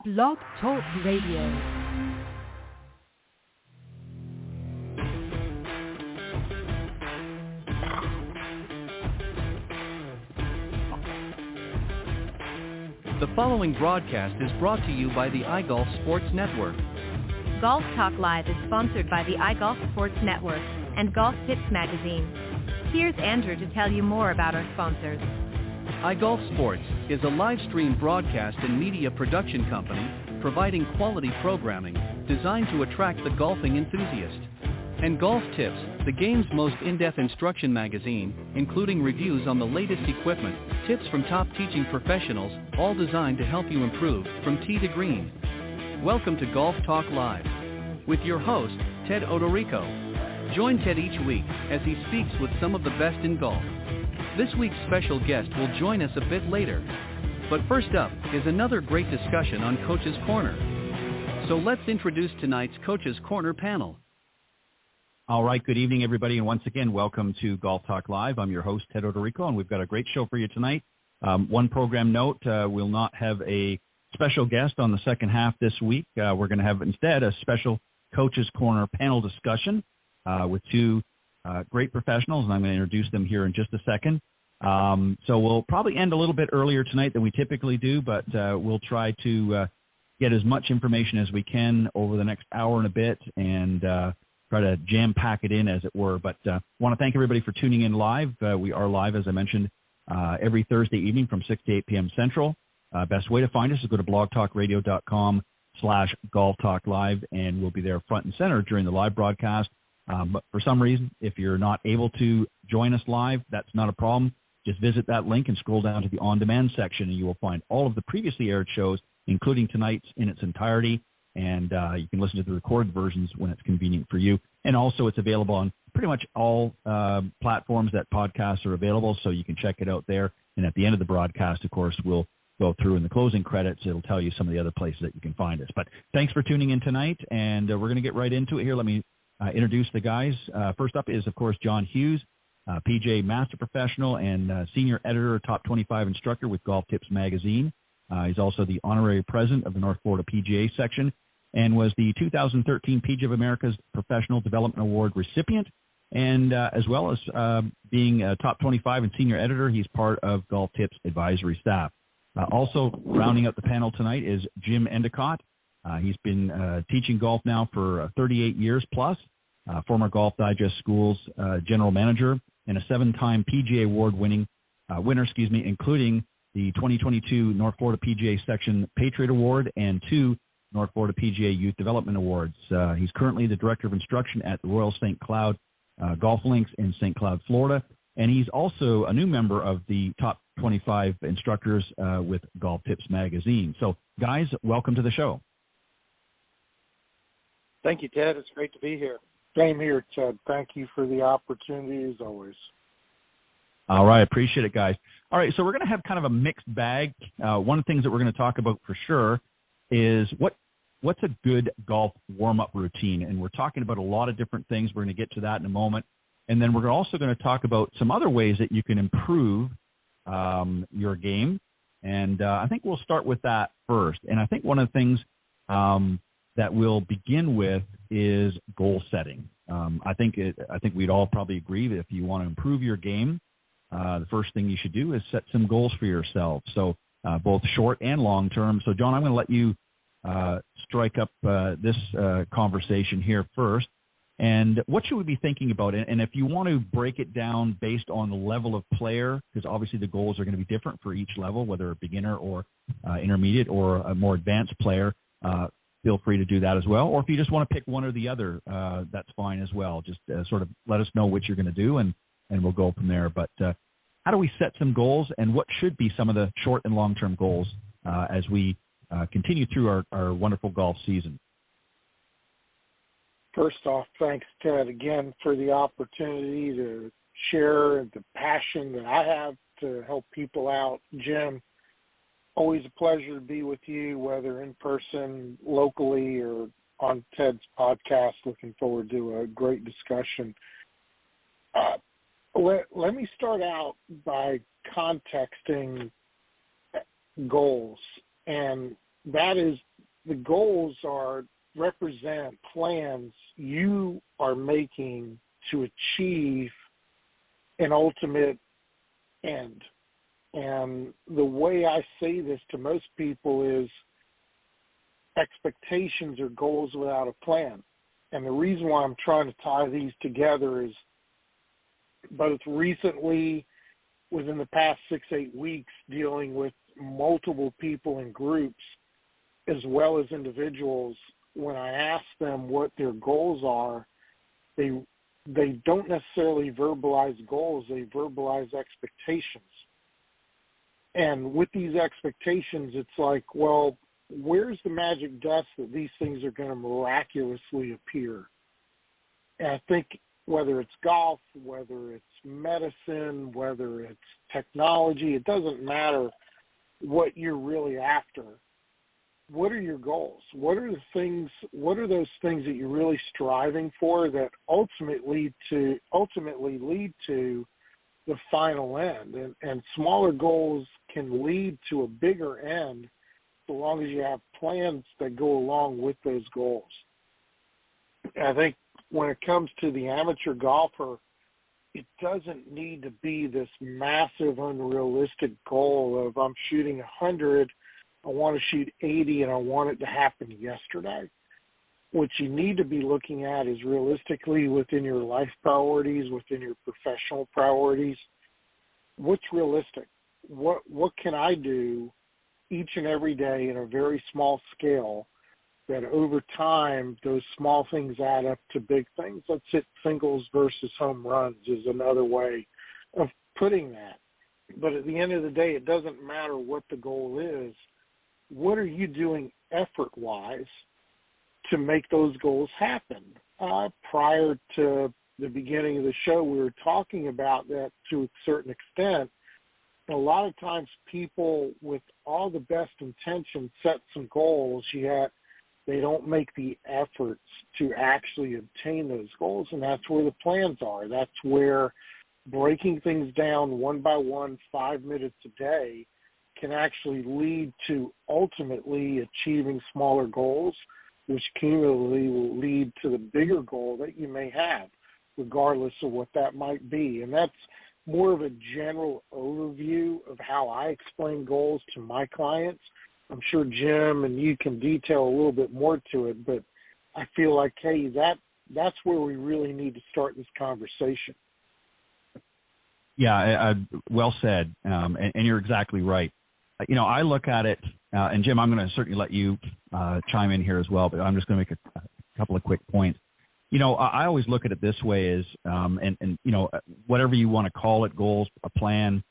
Blog Talk Radio. The following broadcast is brought to you by the iGolf Sports Network. Golf Talk Live is sponsored by the iGolf Sports Network and Golf Tips Magazine. Here's Andrew to tell you more about our sponsors. iGolf Sports is a live stream broadcast and media production company providing quality programming designed to attract the golfing enthusiast. And Golf Tips, the game's most in-depth instruction magazine, including reviews on the latest equipment, tips from top teaching professionals, all designed to help you improve from tee to green. Welcome to Golf Talk Live with your host, Ted Odorico. Join Ted each week as he speaks with some of the best in golf. This week's special guest will join us a bit later. But first up is another great discussion on Coach's Corner. So let's introduce tonight's Coach's Corner panel. All right, good evening, everybody, and once again, welcome to Golf Talk Live. I'm your host, Ted Odorico, and we've got a great show for you tonight. One program note, we'll not have a special guest on the second half this week. We're going to have instead a special Coach's Corner panel discussion with two great professionals, and I'm going to introduce them here in just a second. So we'll probably end a little bit earlier tonight than we typically do, but we'll try to get as much information as we can over the next hour and a bit and try to jam-pack it in, as it were. But I want to thank everybody for tuning in live. We are live, as I mentioned, every Thursday evening from 6 to 8 p.m. Central. Best way to find us is go to blogtalkradio.com/golftalklive, and we'll be there front and center during the live broadcast. But for some reason, if you're not able to join us live, that's not a problem. Just visit that link and scroll down to the on-demand section, and you will find all of the previously aired shows, including tonight's in its entirety. And you can listen to the recorded versions when it's convenient for you. And also it's available on pretty much all platforms that podcasts are available, so you can check it out there. And at the end of the broadcast, of course, we'll go through in the closing credits. It'll tell you some of the other places that you can find us. But thanks for tuning in tonight, and we're going to get right into it here. Let me introduce the guys. First up is, of course, John Hughes, PGA Master Professional and Senior Editor, Top 25 Instructor with Golf Tips Magazine. He's also the Honorary President of the North Florida PGA Section, and was the 2013 PGA of America's Professional Development Award recipient. And as well as being a top 25 and senior editor, he's part of Golf Tips advisory staff. Also rounding out the panel tonight is Jim Endicott. He's been teaching golf now for 38 years plus, former Golf Digest Schools general manager, and a 7-time PGA Award winner, including the 2022 North Florida PGA Section Patriot Award and 2 North Florida PGA Youth Development Awards. He's currently the Director of Instruction at the Royal St. Cloud Golf Links in St. Cloud, Florida, and he's also a new member of the Top 25 Instructors with Golf Tips Magazine. So, guys, welcome to the show. Thank you, Ted. It's great to be here. Same here, Ted. Thank you for the opportunity, as always. All right. Appreciate it, guys. All right, so we're going to have kind of a mixed bag. One of the things that we're going to talk about for sure is what's a good golf warm-up routine, and we're talking about a lot of different things. We're going to get to that in a moment, and then we're also going to talk about some other ways that you can improve your game, and I think we'll start with that first. And I think one of the things that we'll begin with is goal setting. I think we'd all probably agree that if you want to improve your game, the first thing you should do is set some goals for yourself. So both short and long term. So, John, I'm going to let you strike up this conversation here first. And what should we be thinking about? And if you want to break it down based on the level of player, because obviously the goals are going to be different for each level, whether a beginner or intermediate or a more advanced player, feel free to do that as well. Or if you just want to pick one or the other, that's fine as well. Just sort of let us know what you're going to do, and we'll go from there. But how do we set some goals, and what should be some of the short and long-term goals as we continue through our wonderful golf season? First off, thanks, Ted, again for the opportunity to share the passion that I have to help people out. Jim, always a pleasure to be with you, whether in person, locally, or on Ted's podcast. Looking forward to a great discussion. Let me start out by contexting goals, and that is the goals represent plans you are making to achieve an ultimate end. And the way I say this to most people is expectations are goals without a plan. And the reason why I'm trying to tie these together is both recently, within the past 6-8 weeks, dealing with multiple people in groups as well as individuals, when I ask them what their goals are, they don't necessarily verbalize goals, they verbalize expectations. And with these expectations, it's like, well, where's the magic dust that these things are going to miraculously appear? And I think whether it's golf, whether it's medicine, whether it's technology, it doesn't matter what you're really after. What are your goals? What are those things that you're really striving for that ultimately lead to the final end? And smaller goals can lead to a bigger end so long as you have plans that go along with those goals. I think when it comes to the amateur golfer, it doesn't need to be this massive, unrealistic goal of I'm shooting 100, I want to shoot 80, and I want it to happen yesterday. What you need to be looking at is realistically within your life priorities, within your professional priorities, what's realistic? What can I do each and every day in a very small scale that over time those small things add up to big things? Let's hit singles versus home runs is another way of putting that. But at the end of the day, it doesn't matter what the goal is. What are you doing effort-wise to make those goals happen? Prior to the beginning of the show, we were talking about that to a certain extent. A lot of times people with all the best intentions set some goals, yet they don't make the efforts to actually obtain those goals, and that's where the plans are. That's where breaking things down one by one, 5 minutes a day, can actually lead to ultimately achieving smaller goals, which cumulatively will lead to the bigger goal that you may have, regardless of what that might be. And that's more of a general overview of how I explain goals to my clients. I'm sure Jim and you can detail a little bit more to it, but I feel like, hey, that's where we really need to start this conversation. Yeah, well said, and you're exactly right. I look at it, and Jim, I'm going to certainly let you chime in here as well, but I'm just going to make a couple of quick points. I always look at it this way is, and whatever you want to call it, goals, a plan,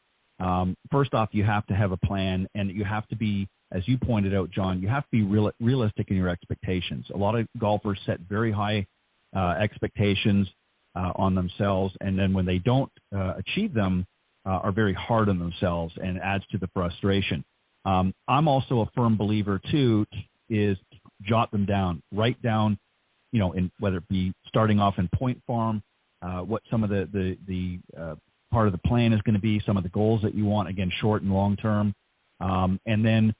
first off, you have to have a plan, and you have to be, as you pointed out, John, you have to be realistic in your expectations. A lot of golfers set very high expectations on themselves, and then when they don't achieve them, are very hard on themselves and adds to the frustration. I'm also a firm believer, too, is jot them down. Write down, in whether it be starting off in point form, what some of the part of the plan is going to be, some of the goals that you want, again, short and long term, and then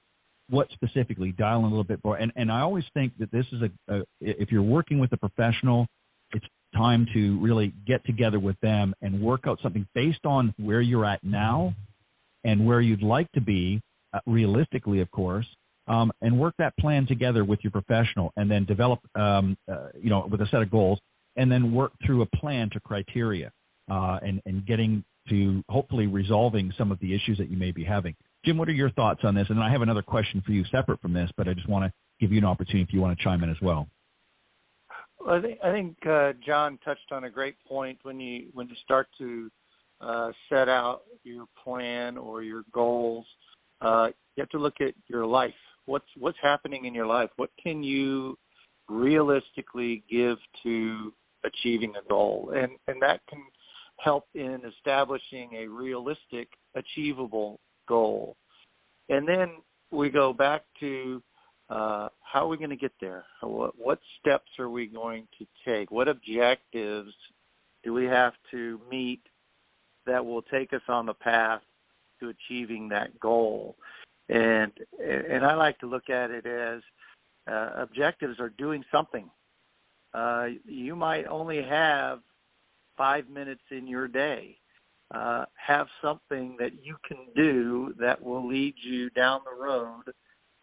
what specifically, dial in a little bit more. And I always think that this is if you're working with a professional, it's time to really get together with them and work out something based on where you're at now and where you'd like to be, realistically, of course, and work that plan together with your professional, and then develop, with a set of goals, and then work through a plan to criteria, and getting to hopefully resolving some of the issues that you may be having. Jim, what are your thoughts on this? And I have another question for you separate from this, but I just want to give you an opportunity if you want to chime in as well. I think John touched on a great point when you start to set out your plan or your goals. You have to look at your life. What's happening in your life? What can you realistically give to achieving a goal? And that can help in establishing a realistic, achievable goal. And then we go back to how are we going to get there? What steps are we going to take? What objectives do we have to meet that will take us on the path to achieving that goal? And I like to look at it as objectives are doing something. You might only have 5 minutes in your day. Have something that you can do that will lead you down the road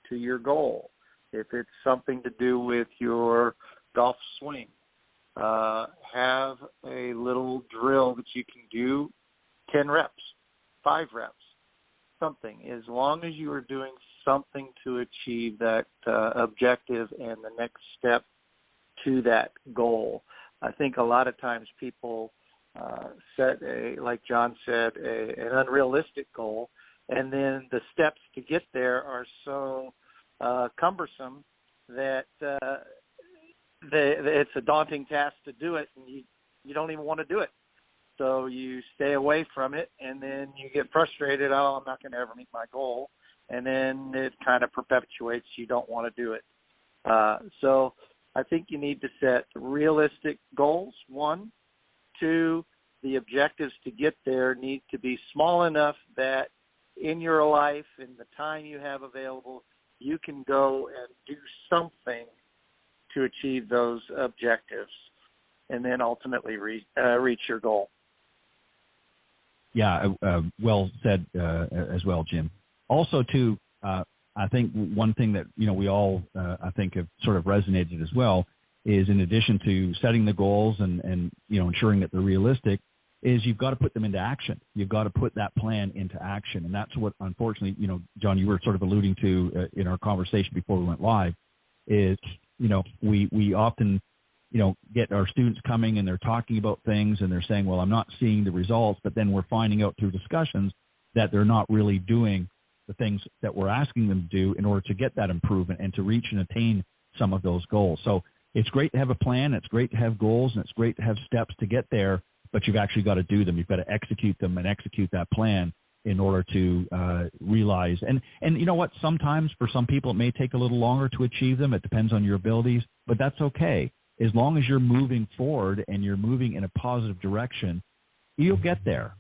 to your goal. If it's something to do with your golf swing, have a little drill that you can do 10 reps, 5 reps, something. As long as you are doing something to achieve that objective and the next step to that goal. I think a lot of times people set like John said, an unrealistic goal, and then the steps to get there are so cumbersome that it's a daunting task to do it, and you don't even want to do it. So you stay away from it, and then you get frustrated. Oh, I'm not going to ever meet my goal, and then it kind of perpetuates. You don't want to do it. So I think you need to set realistic goals, 1. 2, the objectives to get there need to be small enough that in your life, in the time you have available, you can go and do something to achieve those objectives and then ultimately reach your goal. Yeah, well said as well, Jim. Also, too, I think one thing that, we all, I think, have sort of resonated as well is, in addition to setting the goals and ensuring that they're realistic, is you've got to put them into action. You've got to put that plan into action. And that's what, unfortunately, John, you were sort of alluding to in our conversation before we went live, is, we often, get our students coming and they're talking about things and they're saying, well, I'm not seeing the results, but then we're finding out through discussions that they're not really doing the things that we're asking them to do in order to get that improvement and to reach and attain some of those goals. So it's great to have a plan, it's great to have goals, and it's great to have steps to get there, but you've actually got to do them. You've got to execute them and execute that plan in order to realize. And you know what? Sometimes for some people it may take a little longer to achieve them. It depends on your abilities, but that's okay. As long as you're moving forward and you're moving in a positive direction, you'll get there.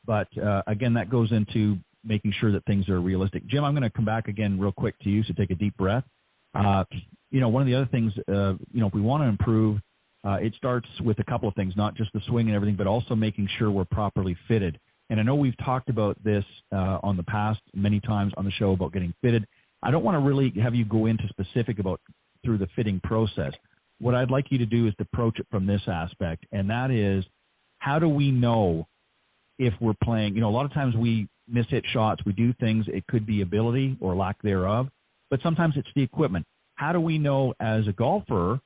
But again, that goes into making sure that things are realistic. Jim, I'm going to come back again real quick to you, so take a deep breath. One of the other things, if we want to improve, it starts with a couple of things, not just the swing and everything, but also making sure we're properly fitted. And I know we've talked about this on the past many times on the show about getting fitted. I don't want to really have you go into specific about through the fitting process. What I'd like you to do is to approach it from this aspect, and that is, how do we know if we're playing? A lot of times we mishit shots, we do things, it could be ability or lack thereof, but sometimes it's the equipment. How do we know as a golfer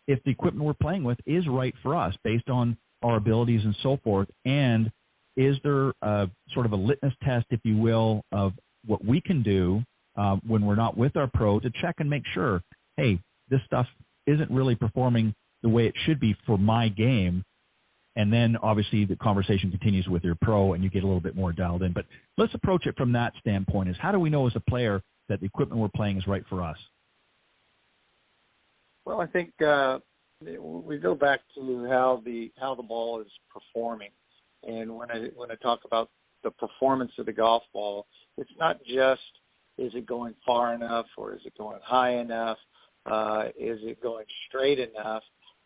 if the equipment we're playing with is right for us based on our abilities and so forth? And is there sort of a litmus test, if you will, of what we can do when we're not with our pro to check and make sure, hey, this stuff isn't really performing the way it should be for my game? And then obviously the conversation continues with your pro and you get a little bit more dialed in. But let's approach it from that standpoint, is how do we know as a player that the equipment we're playing is right for us? Well, I think we go back to how the ball is performing. And when I talk about the performance of the golf ball, it's not just, is it going far enough or is it going high enough? Is it going straight enough?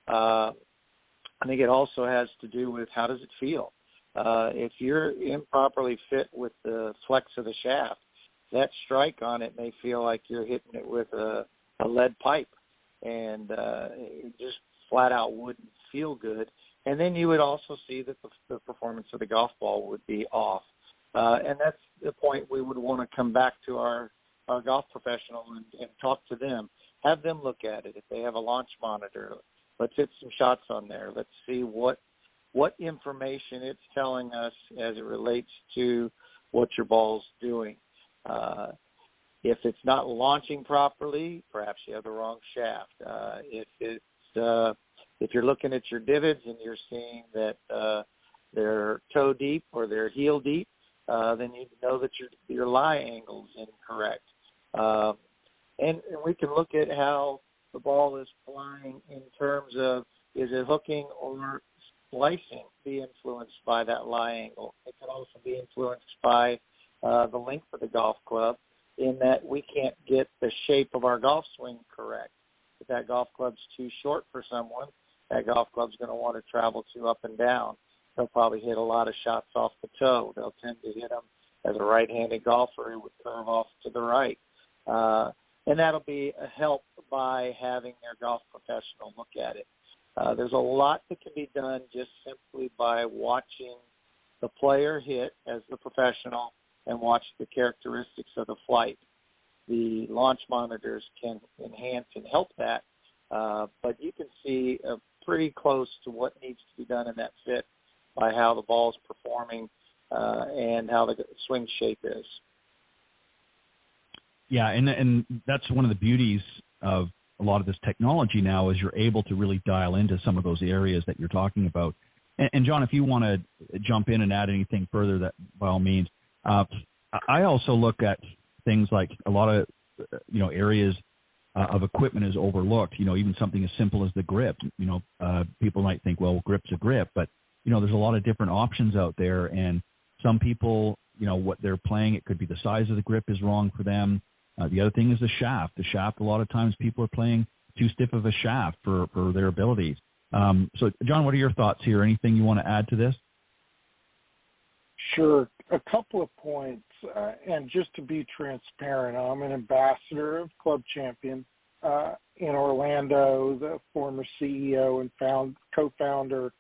I think it also has to do with how does it feel. If you're improperly fit with the flex of the shaft, that strike on it may feel like you're hitting it with a lead pipe, and it just flat out wouldn't feel good. And then you would also see that the performance of the golf ball would be off. And that's the point we would want to come back to our golf professional and talk to them. Have them look at it. If they have a launch monitor, let's hit some shots on there. Let's see what information it's telling us as it relates to what your ball's doing. If it's not launching properly, perhaps you have the wrong shaft. If you're looking at your divots and you're seeing that they're toe deep or they're heel deep, then you know that your lie angle's incorrect. And we can look at how the ball is flying in terms of, is it hooking or slicing, be influenced by that lie angle. It can also be influenced by the length of the golf club. in that we can't get the shape of our golf swing correct. If that golf club's too short for someone, that golf club's going to want to travel too up and down. They'll probably hit a lot of shots off the toe. They'll tend to hit them as a right-handed golfer who would curve off to the right. And that'll be a help by having their golf professional look at it. There's a lot that can be done just simply by watching the player hit as the professional and watch the characteristics of the flight. The launch monitors can enhance and help that, but you can see pretty close to what needs to be done in that fit by how the ball's performing and how the swing shape is. Yeah, and that's one of the beauties of a lot of this technology now is you're able to really dial into some of those areas that you're talking about. And John, if you want to jump in and add anything further, that by all means. I also look at things like a lot of areas of equipment is overlooked. Even something as simple as the grip. People might think, well, grip's a grip, but there's a lot of different options out there, and some people, what they're playing, it could be the size of the grip is wrong for them. The other thing is the shaft. The shaft, a lot of times people are playing too stiff of a shaft for their abilities. So, John, what are your thoughts here? Anything you want to add to this? Sure. A couple of points. And just to be transparent, I'm an ambassador of Club Champion in Orlando, the former CEO and co-founder,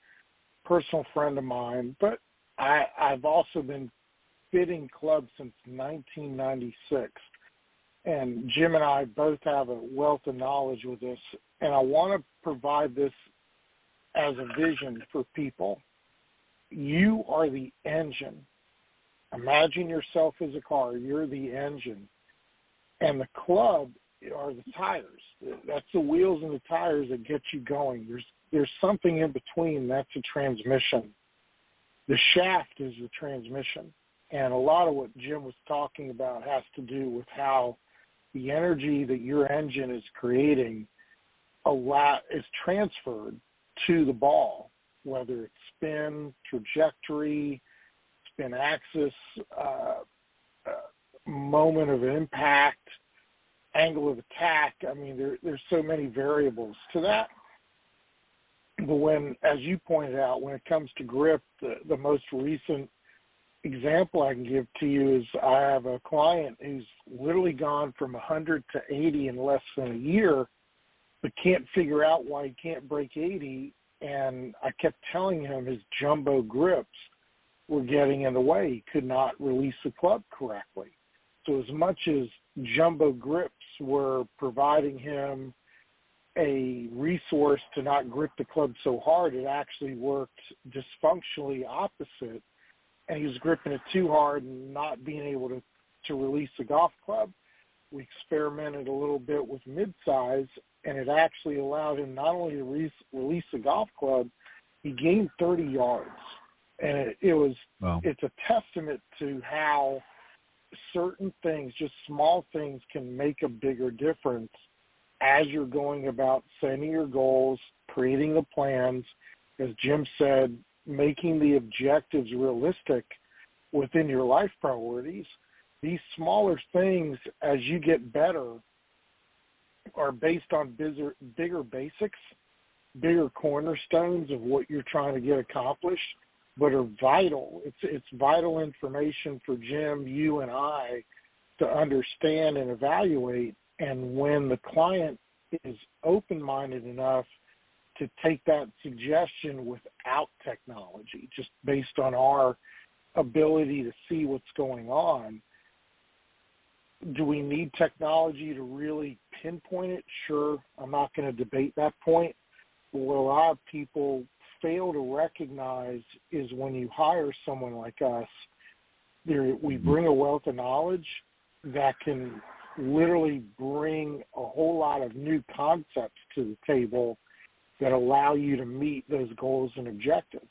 personal friend of mine. But I've also been fitting clubs since 1996. And Jim and I both have a wealth of knowledge with this. And I want to provide this as a vision for people. You are the engine. Imagine yourself as a car. You're the engine. And the club are the tires. That's the wheels and the tires that get you going. There's something in between. That's a transmission. The shaft is the transmission. And a lot of what Jim was talking about has to do with how the energy that your engine is creating is transferred to the ball, whether it's spin, trajectory, spin axis, moment of impact, angle of attack. I mean, there's so many variables to that. But when, as you pointed out, when it comes to grip, the most recent example I can give to you is I have a client who's literally gone from 100 to 80 in less than a year, but can't figure out why he can't break 80. And I kept telling him his jumbo grips were getting in the way. He could not release the club correctly. So as much as jumbo grips were providing him a resource to not grip the club so hard, it actually worked dysfunctionally opposite. And he was gripping it too hard and not being able to release the golf club. We experimented a little bit with mid-size, and it actually allowed him not only to release the golf club, he gained 30 yards. And it's a testament to how certain things, just small things, can make a bigger difference as you're going about setting your goals, creating the plans, as Jim said, making the objectives realistic within your life priorities. These smaller things, as you get better, are based on bigger basics, bigger cornerstones of what you're trying to get accomplished, but are vital. It's vital information for Jim, you, and I to understand and evaluate. And when the client is open-minded enough to take that suggestion without technology, just based on our ability to see what's going on, do we need technology to really pinpoint it? Sure, I'm not going to debate that point. But what a lot of people fail to recognize is when you hire someone like us, we bring a wealth of knowledge that can literally bring a whole lot of new concepts to the table that allow you to meet those goals and objectives.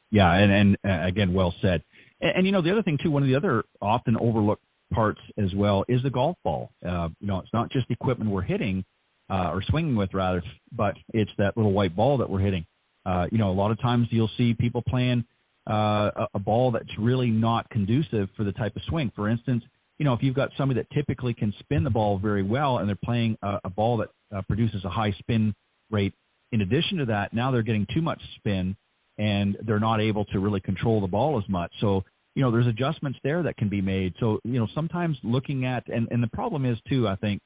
Yeah, and again, well said. And the other thing, too, one of the other often overlooked parts as well is the golf ball. It's not just equipment we're hitting or swinging with, rather, but it's that little white ball that we're hitting. A lot of times you'll see people playing a ball that's really not conducive for the type of swing. For instance, if you've got somebody that typically can spin the ball very well and they're playing a ball that produces a high spin rate, in addition to that, now they're getting too much spin and they're not able to really control the ball as much. So, there's adjustments there that can be made. So, sometimes looking at, and the problem is too, I think,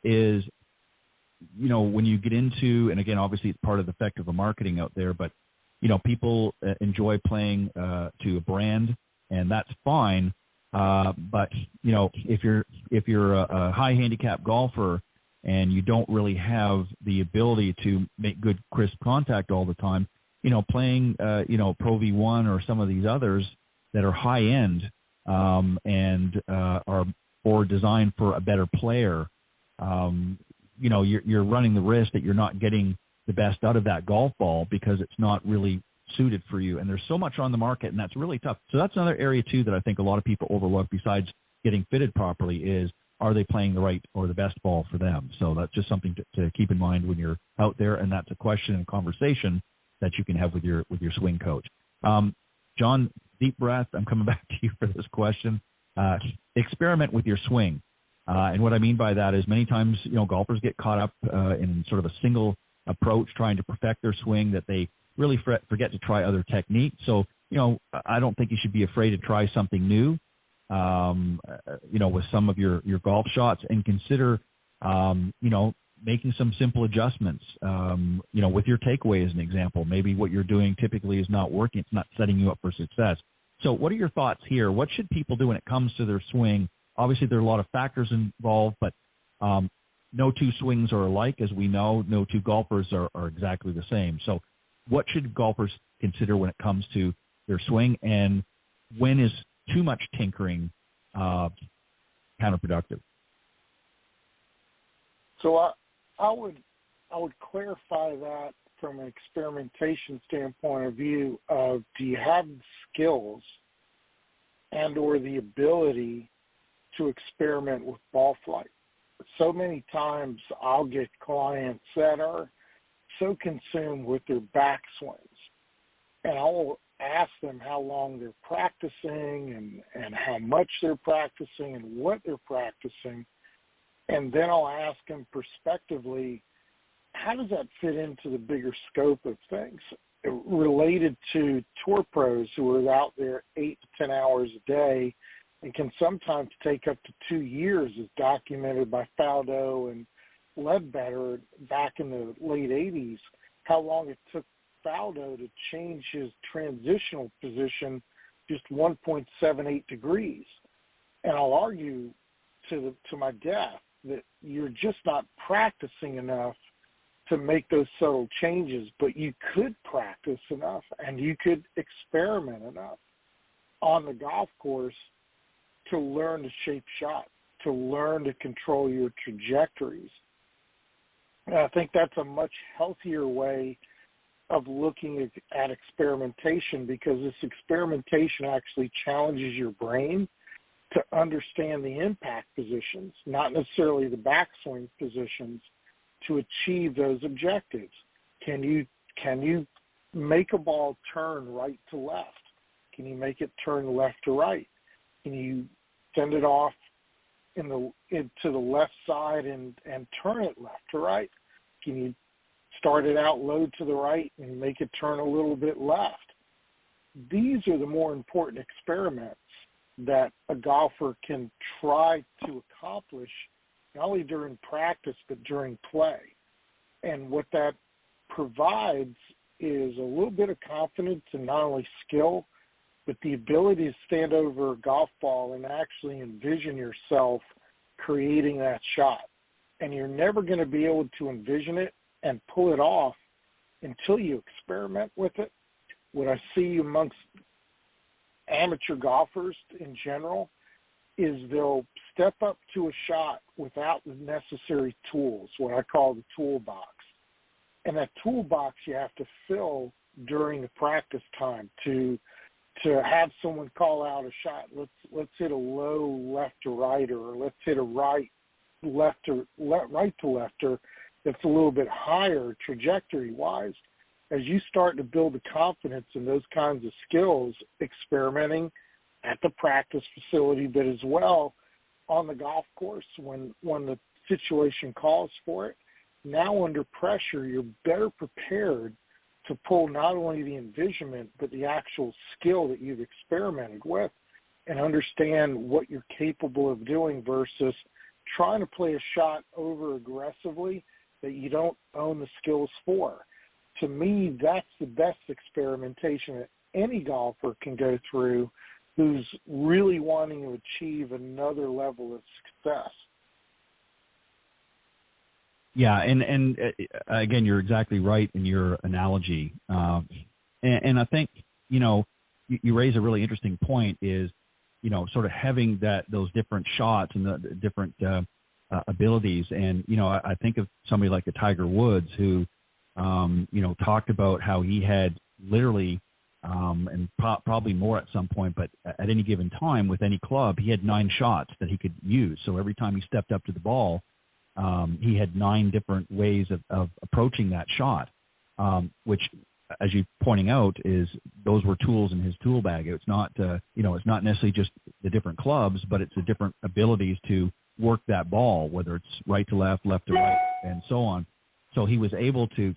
is, when you get into, and again, obviously it's part of the effect of the marketing out there, but, people enjoy playing to a brand, and that's fine. But, if you're a high handicap golfer and you don't really have the ability to make good crisp contact all the time, playing, Pro V1 or some of these others that are high end and are more designed for a better player, you're running the risk that you're not getting the best out of that golf ball because it's not really suited for you. And there's so much on the market, and that's really tough. So that's another area too that I think a lot of people overlook besides getting fitted properly is, are they playing the right or the best ball for them? So that's just something to keep in mind when you're out there, and that's a question and conversation that you can have with your swing coach. John, deep breath. I'm coming back to you for this question. Experiment with your swing. And what I mean by that is many times, golfers get caught up in sort of a single approach trying to perfect their swing that they really forget to try other techniques. So, I don't think you should be afraid to try something new, with some of your golf shots, and consider, making some simple adjustments, with your takeaway as an example. Maybe what you're doing typically is not working. It's not setting you up for success. So what are your thoughts here? What should people do when it comes to their swing? Obviously, there are a lot of factors involved, but no two swings are alike. As we know, no two golfers are exactly the same. So what should golfers consider when it comes to their swing, and when is too much tinkering counterproductive? So I would clarify that from an experimentation standpoint of view of, do you have the skills and or the ability to experiment with ball flight? So many times I'll get clients that are so consumed with their backswings, and I'll ask them how long they're practicing and how much they're practicing and what they're practicing, and then I'll ask them prospectively, how does that fit into the bigger scope of things related to tour pros who are out there 8 to 10 hours a day and can sometimes take up to 2 years, as documented by Faldo and Ledbetter back in the late 80s, how long it took Faldo to change his transitional position just 1.78 degrees. And I'll argue to my death that you're just not practicing enough to make those subtle changes, but you could practice enough and you could experiment enough on the golf course to learn to shape shot, to learn to control your trajectories. And I think that's a much healthier way of looking at experimentation, because this experimentation actually challenges your brain to understand the impact positions, not necessarily the backswing positions, to achieve those objectives. Can you make a ball turn right to left? Can you make it turn left to right? Can you send it off to the left side and turn it left to right? Can you start it out low to the right and make it turn a little bit left? These are the more important experiments that a golfer can try to accomplish, not only during practice, but during play. And what that provides is a little bit of confidence and not only skill, but the ability to stand over a golf ball and actually envision yourself creating that shot. And you're never going to be able to envision it and pull it off until you experiment with it. What I see amongst amateur golfers in general is they'll step up to a shot without the necessary tools, what I call the toolbox. And that toolbox you have to fill during the practice time to have someone call out a shot. Let's hit a low left to right, or let's hit a right to lefter that's a little bit higher trajectory wise. as you start to build the confidence in those kinds of skills, experimenting at the practice facility, but as well on the golf course when the situation calls for it, now under pressure, you're better prepared to pull not only the envisionment, but the actual skill that you've experimented with and understand what you're capable of doing versus trying to play a shot over aggressively that you don't own the skills for. To me, that's the best experimentation that any golfer can go through who's really wanting to achieve another level of success. Yeah, and again, you're exactly right in your analogy. And I think, you raise a really interesting point is, sort of having those different shots and the different abilities. And, I think of somebody like a Tiger Woods who, talked about how he had literally, and probably more at some point, but at any given time with any club, he had 9 shots that he could use. So every time he stepped up to the ball, he had 9 different ways of approaching that shot, which, as you're pointing out, is those were tools in his tool bag. It's not, it's not necessarily just the different clubs, but it's the different abilities to work that ball, whether it's right to left, left to right, and so on. So he was able to,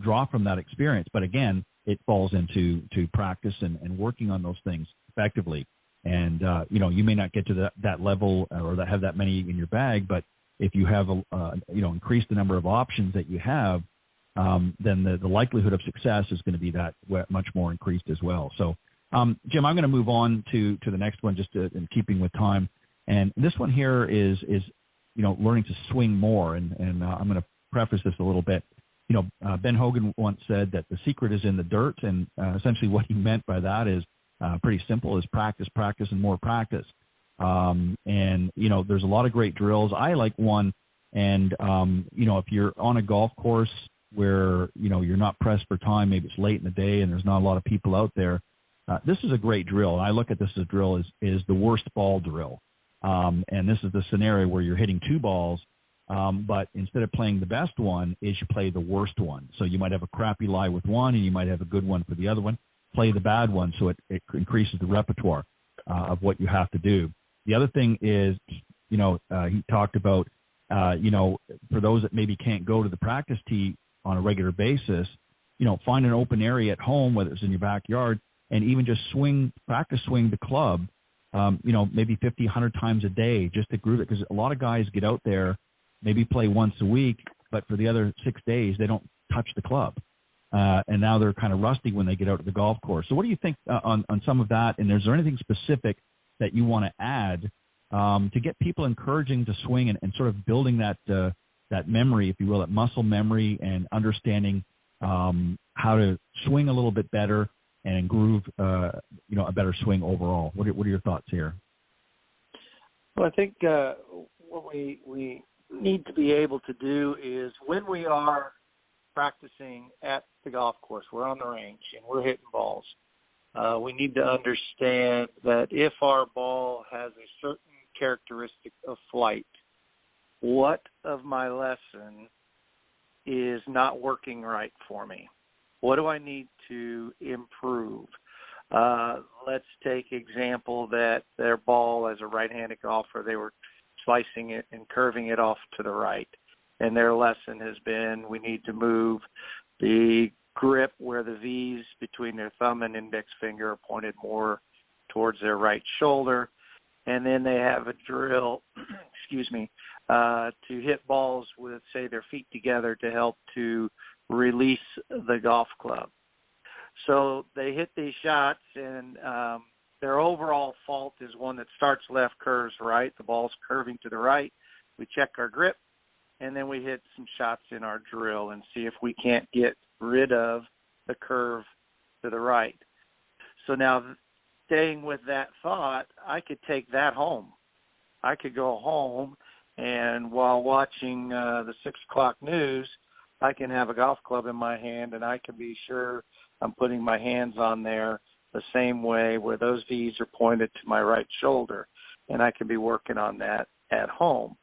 draw from that experience. But again, it falls into practice and working on those things effectively. And, you may not get to that level or have that many in your bag, but if you have, increase the number of options that you have, then the likelihood of success is going to be that much more increased as well. So, Jim, I'm going to move on to the next one, just in keeping with time. And this one here is learning to swing more. And I'm going to preface this a little bit. Ben Hogan once said that the secret is in the dirt. And essentially what he meant by that is pretty simple, is practice, practice, and more practice. And, there's a lot of great drills. I like one. And, if you're on a golf course where, you're not pressed for time, maybe it's late in the day and there's not a lot of people out there, this is a great drill. And I look at this as a drill is the worst ball drill. And this is the scenario where you're hitting 2 balls, but instead of playing the best one, you play the worst one. So you might have a crappy lie with one and you might have a good one for the other one. Play the bad one so it increases the repertoire of what you have to do. The other thing is, he talked about, for those that maybe can't go to the practice tee on a regular basis, find an open area at home, whether it's in your backyard, and even just practice swing the club, maybe 50, 100 times a day just to groove it. Because a lot of guys get out there, maybe play once a week, but for the other 6 days, they don't touch the club. And now they're kind of rusty when they get out to the golf course. So what do you think on some of that? And is there anything specific that you want to add to get people encouraging to swing and sort of building that memory, if you will, that muscle memory and understanding how to swing a little bit better and groove, a better swing overall? What are your thoughts here? Well, I think what we need to be able to do is when we are practicing at the golf course, we're on the range and we're hitting balls, we need to understand that if our ball has a certain characteristic of flight, what of my lesson is not working right for me? What do I need to improve? Let's take example that their ball as a right-handed golfer, they were slicing it and curving it off to the right. And their lesson has been we need to move the grip where the V's between their thumb and index finger are pointed more towards their right shoulder. And then they have a drill, to hit balls with, say, their feet together to help to release the golf club. So they hit these shots, and their overall fault is one that starts left, curves right. The ball's curving to the right. We check our grip, and then we hit some shots in our drill and see if we can't get rid of the curve to the right. So now, staying with that thought, I could take that home. I could go home, and while watching the 6 o'clock news, I can have a golf club in my hand, and I can be sure I'm putting my hands on there the same way where those V's are pointed to my right shoulder, and I can be working on that at home.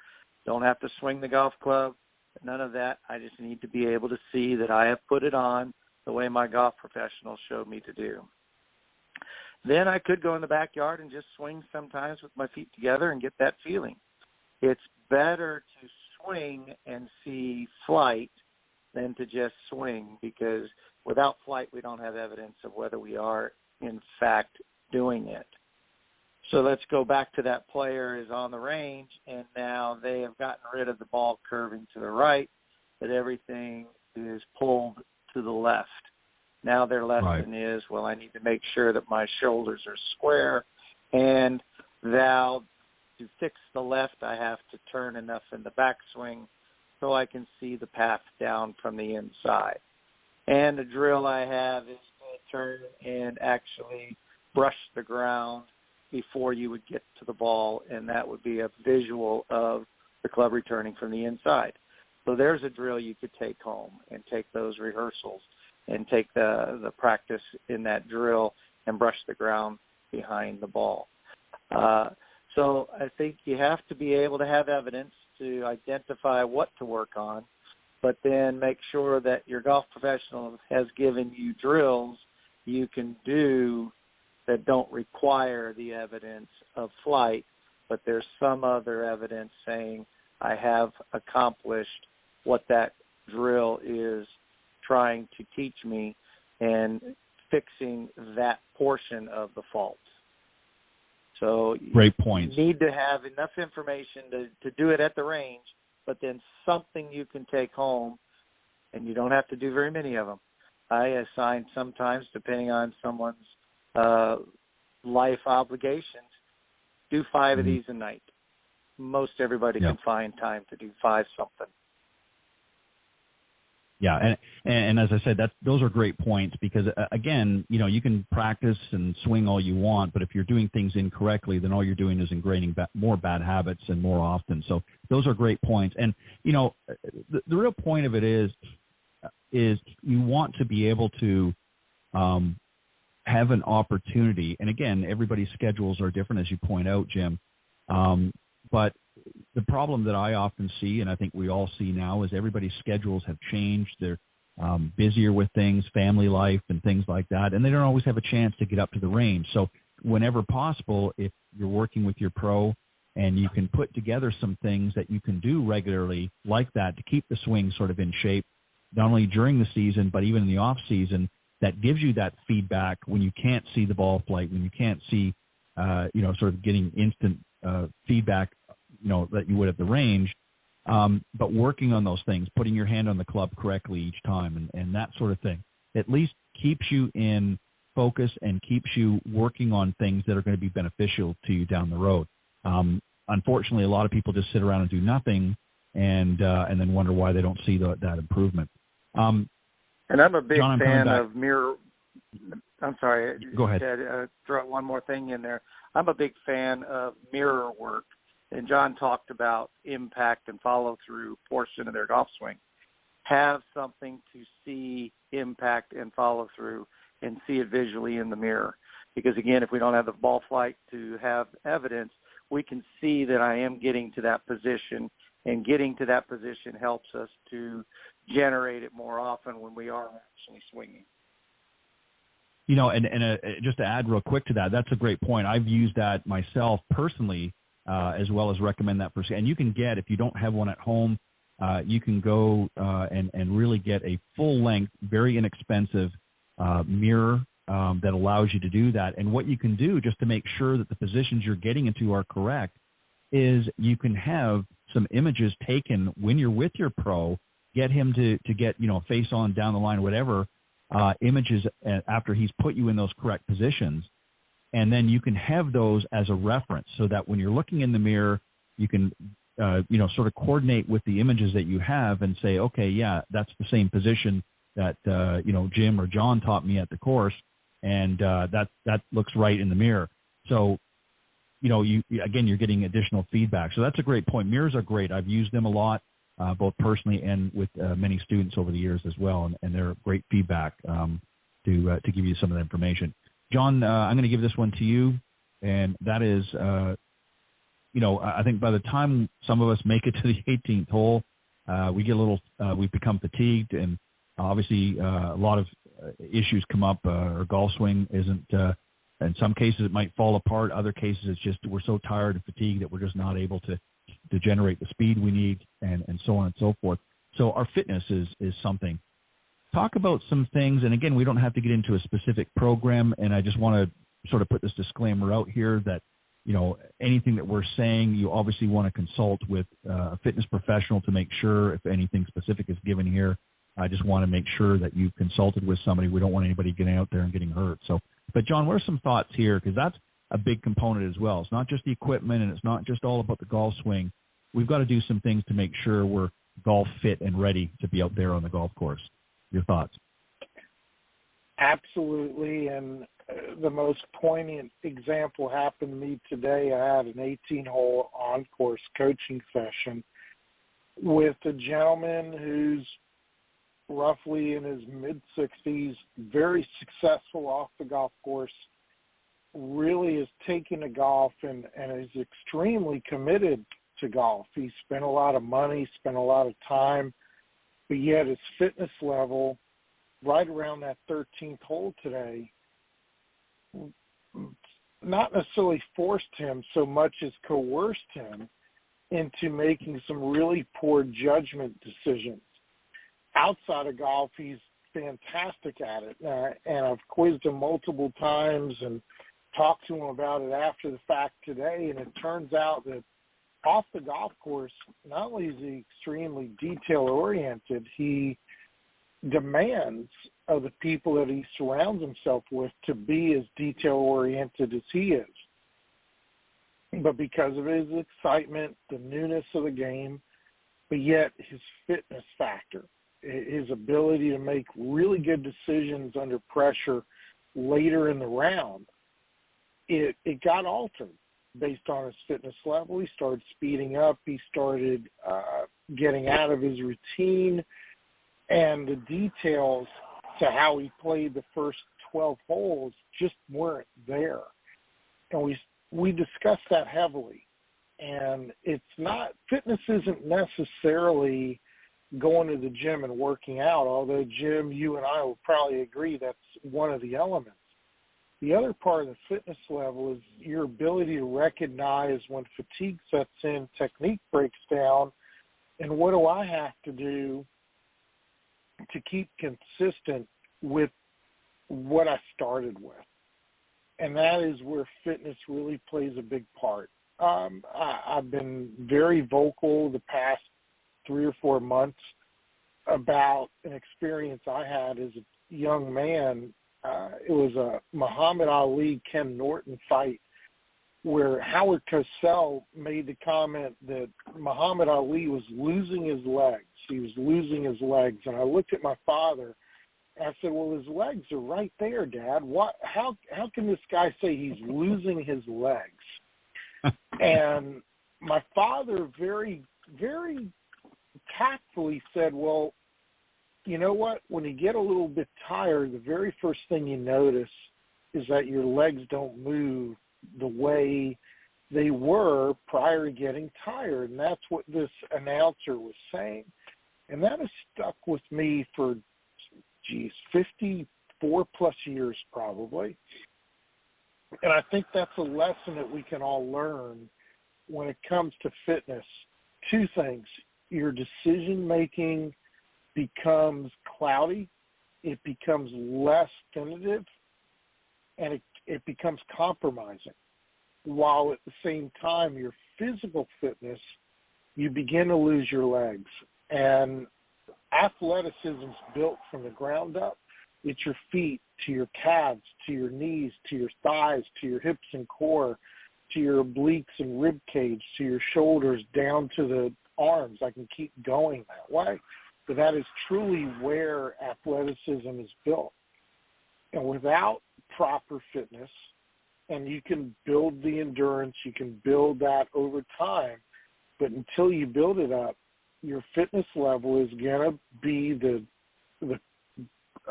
Don't have to swing the golf club, none of that. I just need to be able to see that I have put it on the way my golf professionals showed me to do. Then I could go in the backyard and just swing sometimes with my feet together and get that feeling. It's better to swing and see flight than to just swing, because without flight we don't have evidence of whether we are in fact doing it. So let's go back to that player is on the range, and now they have gotten rid of the ball curving to the right, but everything is pulled to the left. Now their lesson is, well, I need to make sure that my shoulders are square, and now to fix the left, I have to turn enough in the backswing so I can see the path down from the inside. And the drill I have is to turn and actually brush the ground before you would get to the ball, and that would be a visual of the club returning from the inside. So there's a drill you could take home and take those rehearsals and take the practice in that drill and brush the ground behind the ball. So I think you have to be able to have evidence to identify what to work on, but then make sure that your golf professional has given you drills you can do that don't require the evidence of flight, but there's some other evidence saying I have accomplished what that drill is trying to teach me and fixing that portion of the fault. So great points. You need to have enough information to do it at the range, but then something you can take home, and you don't have to do very many of them. I assign sometimes, depending on someone's life obligations, do 5 of these a night. Most everybody can find time to do 5 something. Yeah, and as I said, those are great points, because again, you can practice and swing all you want, but if you're doing things incorrectly, then all you're doing is ingraining more bad habits and more often. So those are great points. And the real point of it is you want to be able to have an opportunity. And again, everybody's schedules are different, as you point out, Jim. But the problem that I often see, and I think we all see now, is everybody's schedules have changed. They're busier with things, family life and things like that, and they don't always have a chance to get up to the range. So whenever possible, if you're working with your pro and you can put together some things that you can do regularly like that to keep the swing sort of in shape, not only during the season, but even in the off season, that gives you that feedback when you can't see the ball flight, when you can't see, sort of getting instant feedback, that you would at the range, but working on those things, putting your hand on the club correctly each time and that sort of thing, at least keeps you in focus and keeps you working on things that are going to be beneficial to you down the road. Unfortunately, a lot of people just sit around and do nothing and then wonder why they don't see that improvement. And I'm a big John, fan of mirror. I'm sorry. Go ahead. Throw one more thing in there. I'm a big fan of mirror work. And John talked about impact and follow-through portion of their golf swing. Have something to see impact and follow-through and see it visually in the mirror. Because, again, if we don't have the ball flight to have evidence, we can see that I am getting to that position, and getting to that position helps us to generate it more often when we are actually swinging. And just to add real quick to that, that's a great point. I've used that myself personally, as well as recommend that for. And you can get, if you don't have one at home, you can go and really get a full-length, very inexpensive mirror that allows you to do that. And what you can do, just to make sure that the positions you're getting into are correct, is you can have some images taken when you're with your pro, get him to get, face on, down the line, whatever, images after he's put you in those correct positions. And then you can have those as a reference so that when you're looking in the mirror, you can, sort of coordinate with the images that you have and say, okay, yeah, that's the same position that, Jim or John taught me at the course. And that looks right in the mirror. So, you're getting additional feedback. So that's a great point. Mirrors are great. I've used them a lot, both personally and with many students over the years as well. And they're great feedback to give you some of the information. John, I'm going to give this one to you, and that is, I think by the time some of us make it to the 18th hole, we get we become fatigued, and obviously a lot of issues come up, or golf swing isn't. In some cases, it might fall apart. Other cases, it's just we're so tired and fatigued that we're just not able to generate the speed we need, and so on and so forth. So our fitness is something. Talk about some things, and again, we don't have to get into a specific program, and I just want to sort of put this disclaimer out here that, anything that we're saying, you obviously want to consult with a fitness professional to make sure if anything specific is given here. I just want to make sure that you've consulted with somebody. We don't want anybody getting out there and getting hurt. So, but John, what are some thoughts here? Because that's a big component as well. It's not just the equipment, and it's not just all about the golf swing. We've got to do some things to make sure we're golf fit and ready to be out there on the golf course. Your thoughts? Absolutely, and the most poignant example happened to me today. I had an 18-hole on-course coaching session with a gentleman who's roughly in his mid-60s, very successful off the golf course, really is taking to golf and is extremely committed to golf. He spent a lot of money, spent a lot of time, but yet his fitness level right around that 13th hole today not necessarily forced him so much as coerced him into making some really poor judgment decisions. Outside of golf, he's fantastic at it, and I've quizzed him multiple times and talked to him about it after the fact today, and it turns out that off the golf course, not only is he extremely detail-oriented, he demands of the people that he surrounds himself with to be as detail-oriented as he is. But because of his excitement, the newness of the game, but yet his fitness factor, his ability to make really good decisions under pressure later in the round, it got altered based on his fitness level. He started speeding up. He started getting out of his routine, and the details to how he played the first 12 holes just weren't there. And we discussed that heavily. And it's not, fitness isn't necessarily going to the gym and working out, although, Jim, you and I will probably agree that's one of the elements. The other part of the fitness level is your ability to recognize when fatigue sets in, technique breaks down, and what do I have to do to keep consistent with what I started with. And that is where fitness really plays a big part. I've been very vocal the past 3 or 4 months about an experience I had as a young man. It was a Muhammad Ali, Ken Norton fight where Howard Cosell made the comment that Muhammad Ali was losing his legs. He was losing his legs. And I looked at my father and I said, well, his legs are right there, Dad. How can this guy say he's losing his legs? And my father very, very tactfully said, well, you know what? When you get a little bit tired, the very first thing you notice is that your legs don't move the way they were prior to getting tired. And that's what this announcer was saying. And that has stuck with me for, 54 plus years probably. And I think that's a lesson that we can all learn when it comes to fitness. 2 things. Your decision-making becomes cloudy. It becomes less definitive. And it becomes compromising. While at the same time, your physical fitness, you begin to lose your legs. And athleticism is built from the ground up. It's your feet to your calves, to your knees, to your thighs, to your hips and core, to your obliques and rib cage, to your shoulders, down to the arms. I can keep going that way. But that is truly where athleticism is built. And without proper fitness, and you can build the endurance, you can build that over time, but until you build it up, your fitness level is going to be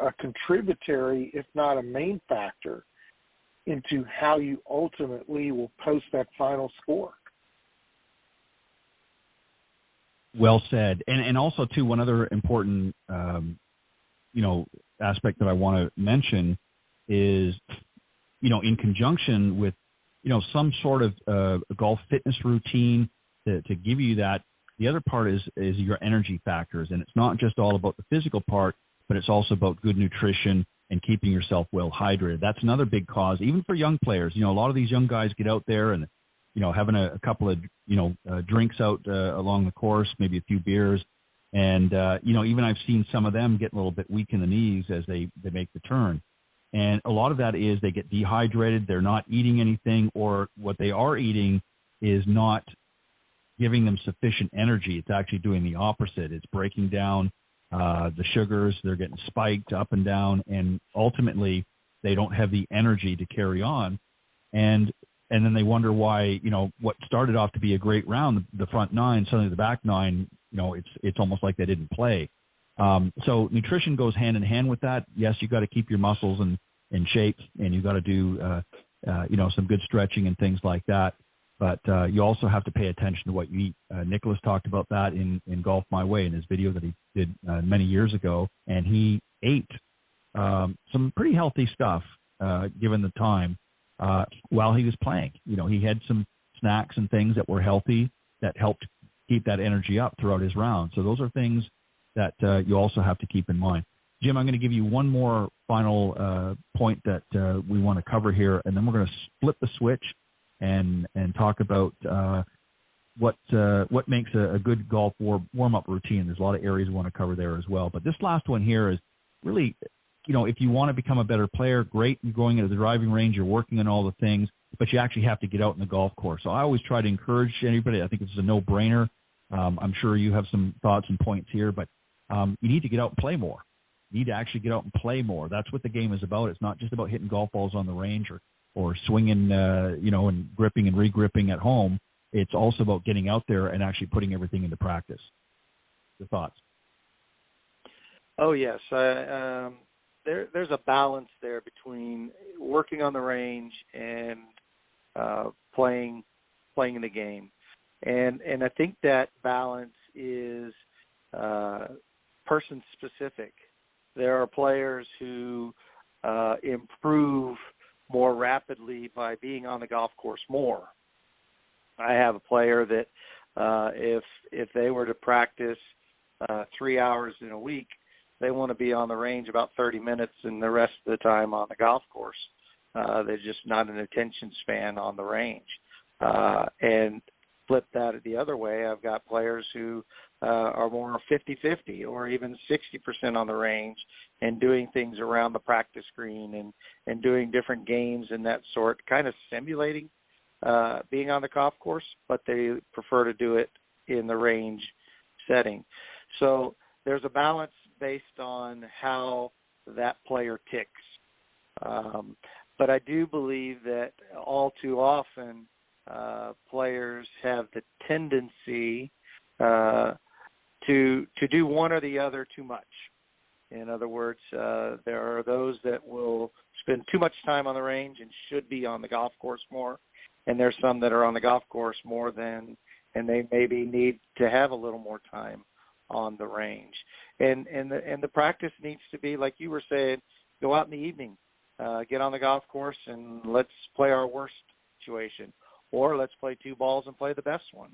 a contributory, if not a main factor, into how you ultimately will post that final score. Well said. And also, too, one other important aspect that I want to mention is, in conjunction with, some sort of golf fitness routine to give you that. The other part is your energy factors, and it's not just all about the physical part, but it's also about good nutrition and keeping yourself well hydrated. That's another big cause, even for young players. A lot of these young guys get out there and, having a couple of, drinks out along the course, maybe a few beers. And, even I've seen some of them get a little bit weak in the knees as they make the turn. And a lot of that is they get dehydrated. They're not eating anything, or what they are eating is not giving them sufficient energy. It's actually doing the opposite. It's breaking down the sugars. They're getting spiked up and down, and ultimately they don't have the energy to carry on. And then they wonder why, what started off to be a great round, the front nine, suddenly the back nine, it's almost like they didn't play. So nutrition goes hand in hand with that. Yes, you got to keep your muscles in shape, and you got to do, some good stretching and things like that. But you also have to pay attention to what you eat. Nicholas talked about that in Golf My Way in his video that he did many years ago, and he ate some pretty healthy stuff given the time while he was playing. He had some snacks and things that were healthy that helped keep that energy up throughout his round. So those are things that you also have to keep in mind. Jim, I'm going to give you one more final point that we want to cover here, and then we're going to flip the switch and talk about what makes a good golf warm-up routine. There's a lot of areas we want to cover there as well. But this last one here is really, if you want to become a better player, great. You're going into the driving range, you're working on all the things, but you actually have to get out in the golf course. So I always try to encourage anybody. I think it's a no-brainer. I'm sure you have some thoughts and points here, but you need to get out and play more. You need to actually get out and play more. That's what the game is about. It's not just about hitting golf balls on the range or swinging, and gripping and re-gripping at home. It's also about getting out there and actually putting everything into practice. Your thoughts? Oh, yes. There's a balance there between working on the range and playing the game. And I think that balance is person-specific. There are players who improve more rapidly by being on the golf course more. I have a player that if they were to practice 3 hours in a week, they want to be on the range about 30 minutes and the rest of the time on the golf course. There's just not an attention span on the range. And flip that the other way, I've got players who are more 50-50 or even 60% on the range and doing things around the practice green and doing different games and that sort, kind of simulating being on the golf course, but they prefer to do it in the range setting. So there's a balance based on how that player ticks. But I do believe that all too often players have the tendency to do one or the other too much. In other words, there are those that will spend too much time on the range and should be on the golf course more, and there's some that are on the golf course more than, and they maybe need to have a little more time on the range. And the practice needs to be, like you were saying, go out in the evening, get on the golf course and let's play our worst situation, or let's play two balls and play the best one,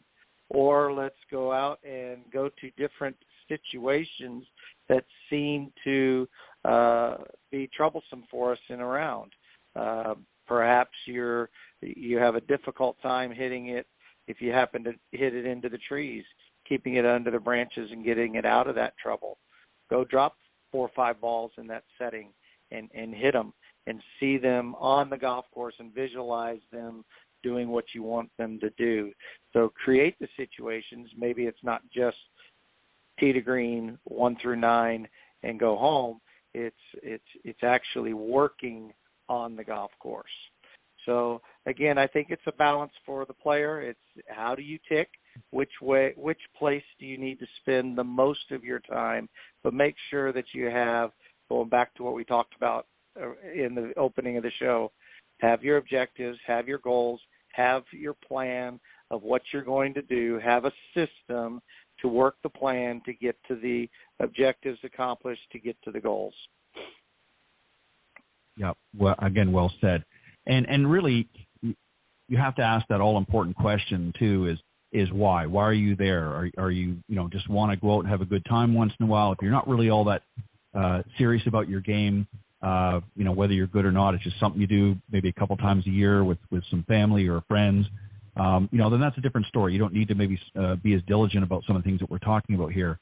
or let's go out and go to different situations that seem to be troublesome for us in a round. Perhaps you have a difficult time hitting it if you happen to hit it into the trees, keeping it under the branches and getting it out of that trouble. Go drop 4 or 5 balls in that setting and hit them and see them on the golf course and visualize them doing what you want them to do. So create the situations. Maybe it's not just tee to green 1 through 9 and go home. It's actually working on the golf course. So again, I think it's a balance for the player. It's how do you tick, which place do you need to spend the most of your time, but make sure that you have, going back to what we talked about in the opening of the show, have your objectives, have your goals, have your plan of what you're going to do, have a system to work the plan to get to the objectives accomplished, to get to the goals. Yeah, well, again, well said. And really, you have to ask that all-important question, too, is why? Why are you there? Are you, just want to go out and have a good time once in a while? If you're not really all that serious about your game, whether you're good or not, it's just something you do maybe a couple times a year with some family or friends, then that's a different story. You don't need to maybe be as diligent about some of the things that we're talking about here.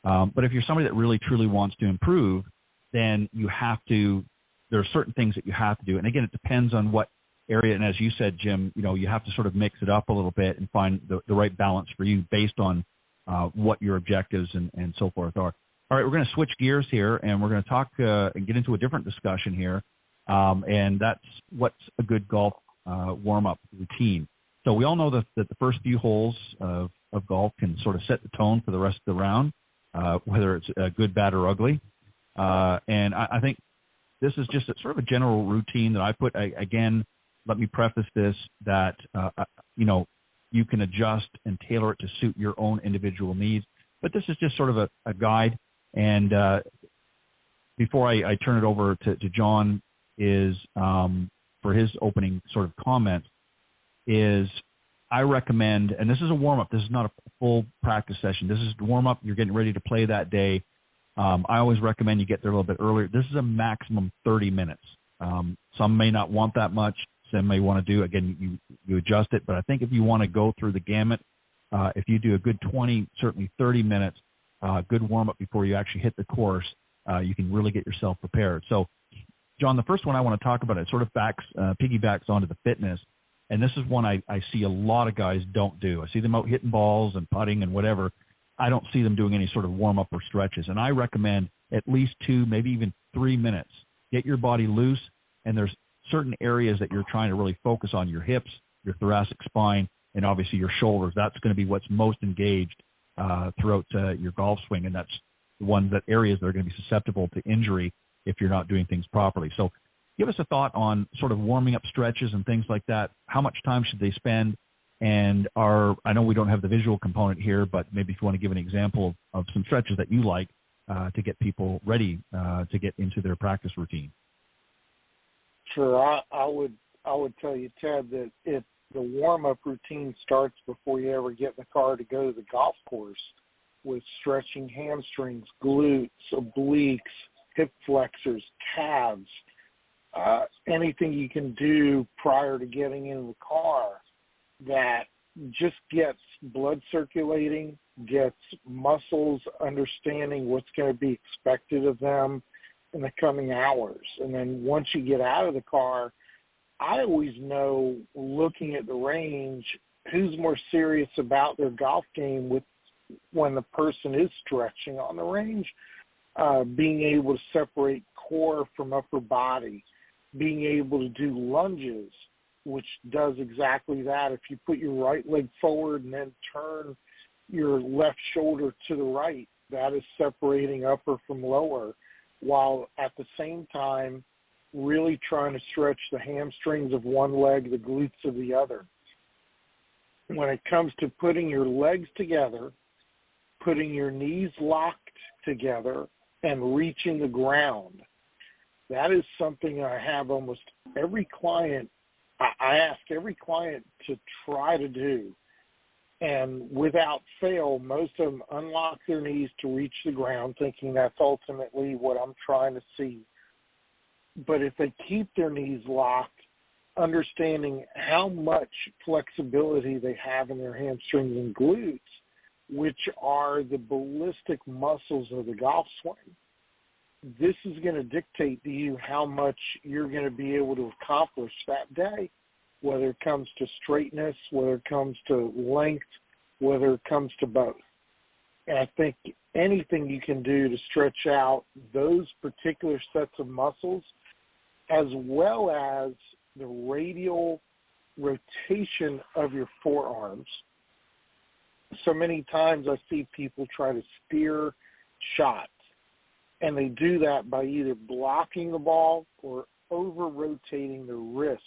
But if you're somebody that really, truly wants to improve, then there are certain things that you have to do. And again, it depends on what area. And as you said, Jim, you have to sort of mix it up a little bit and find the right balance for you based on what your objectives and so forth are. All right, we're going to switch gears here, and we're going to talk and get into a different discussion here, and that's what's a good golf warm-up routine. So we all know that the first few holes of golf can sort of set the tone for the rest of the round, whether it's good, bad, or ugly. And I think this is just sort of a general routine that I put. Again, let me preface this that, you can adjust and tailor it to suit your own individual needs. But this is just sort of a guide. And before I turn it over to John for his opening sort of comment, I recommend, and this is a warm-up. This is not a full practice session. This is a warm-up. You're getting ready to play that day. I always recommend you get there a little bit earlier. This is a maximum 30 minutes. Some may not want that much. Some may want to do, again, you adjust it. But I think if you want to go through the gamut, if you do a good 20, certainly 30 minutes, good warm-up before you actually hit the course, you can really get yourself prepared. So, John, the first one I want to talk about, it sort of piggybacks onto the fitness. And this is one I see a lot of guys don't do. I see them out hitting balls and putting and whatever. I don't see them doing any sort of warm-up or stretches. And I recommend at least 2, maybe even 3 minutes. Get your body loose, and there's certain areas that you're trying to really focus on, your hips, your thoracic spine, and obviously your shoulders. That's going to be what's most engaged throughout your golf swing, and that's areas that are going to be susceptible to injury if you're not doing things properly. So give us a thought on sort of warming up stretches and things like that. How much time should they spend? And I know we don't have the visual component here, but maybe if you want to give an example of some stretches that you like to get people ready to get into their practice routine. Sure. I would tell you, Ted, that if the warm-up routine starts before you ever get in the car to go to the golf course with stretching hamstrings, glutes, obliques, hip flexors, calves, anything you can do prior to getting in the car that just gets blood circulating, gets muscles understanding what's going to be expected of them in the coming hours. And then once you get out of the car, I always know, looking at the range, who's more serious about their golf game when the person is stretching on the range, being able to separate core from upper body, being able to do lunges, which does exactly that. If you put your right leg forward and then turn your left shoulder to the right, that is separating upper from lower, while at the same time really trying to stretch the hamstrings of one leg, the glutes of the other. When it comes to putting your legs together, putting your knees locked together, and reaching the ground, that is something I have almost every client, I ask every client to try to do. And without fail, most of them unlock their knees to reach the ground, thinking that's ultimately what I'm trying to see. But if they keep their knees locked, understanding how much flexibility they have in their hamstrings and glutes, which are the ballistic muscles of the golf swing, this is going to dictate to you how much you're going to be able to accomplish that day, whether it comes to straightness, whether it comes to length, whether it comes to both. And I think anything you can do to stretch out those particular sets of muscles, as well as the radial rotation of your forearms. So many times I see people try to steer shots, and they do that by either blocking the ball or over-rotating their wrists.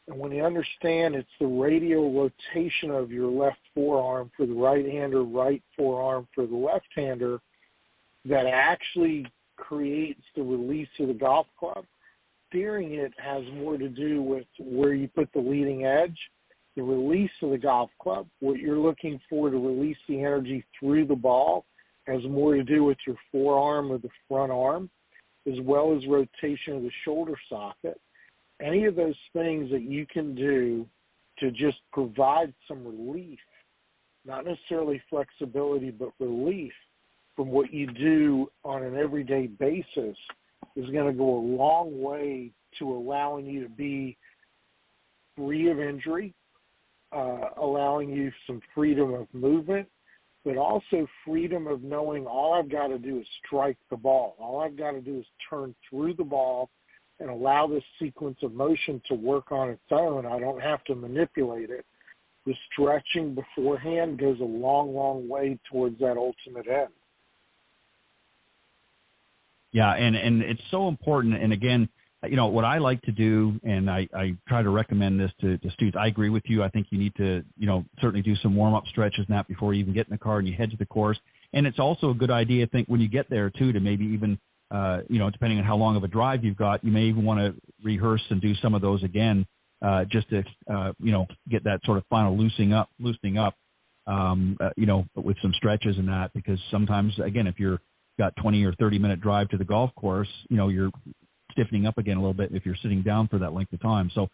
And when you understand it's the radial rotation of your left forearm for the right-hander, right forearm for the left-hander, that actually creates the release of the golf club. Steering it has more to do with where you put the leading edge, the release of the golf club. What you're looking for to release the energy through the ball has more to do with your forearm or the front arm, as well as rotation of the shoulder socket. Any of those things that you can do to just provide some relief, not necessarily flexibility, but relief from what you do on an everyday basis, is going to go a long way to allowing you to be free of injury, allowing you some freedom of movement, but also freedom of knowing all I've got to do is strike the ball. All I've got to do is turn through the ball and allow this sequence of motion to work on its own. I don't have to manipulate it. The stretching beforehand goes a long, long way towards that ultimate end. Yeah, and it's so important. And again, you know, what I like to do, and I try to recommend this to students, I agree with you. I think you need to, you know, certainly do some warm-up stretches and that before you even get in the car and you head to the course. And it's also a good idea, I think, when you get there, too, to maybe even, you know, depending on how long of a drive you've got, you may even want to rehearse and do some of those again, just to, you know, get that sort of final loosening up, you know, with some stretches and that, because sometimes, again, if you're got 20 or 30-minute drive to the golf course, you know, you're stiffening up again a little bit if you're sitting down for that length of time. So,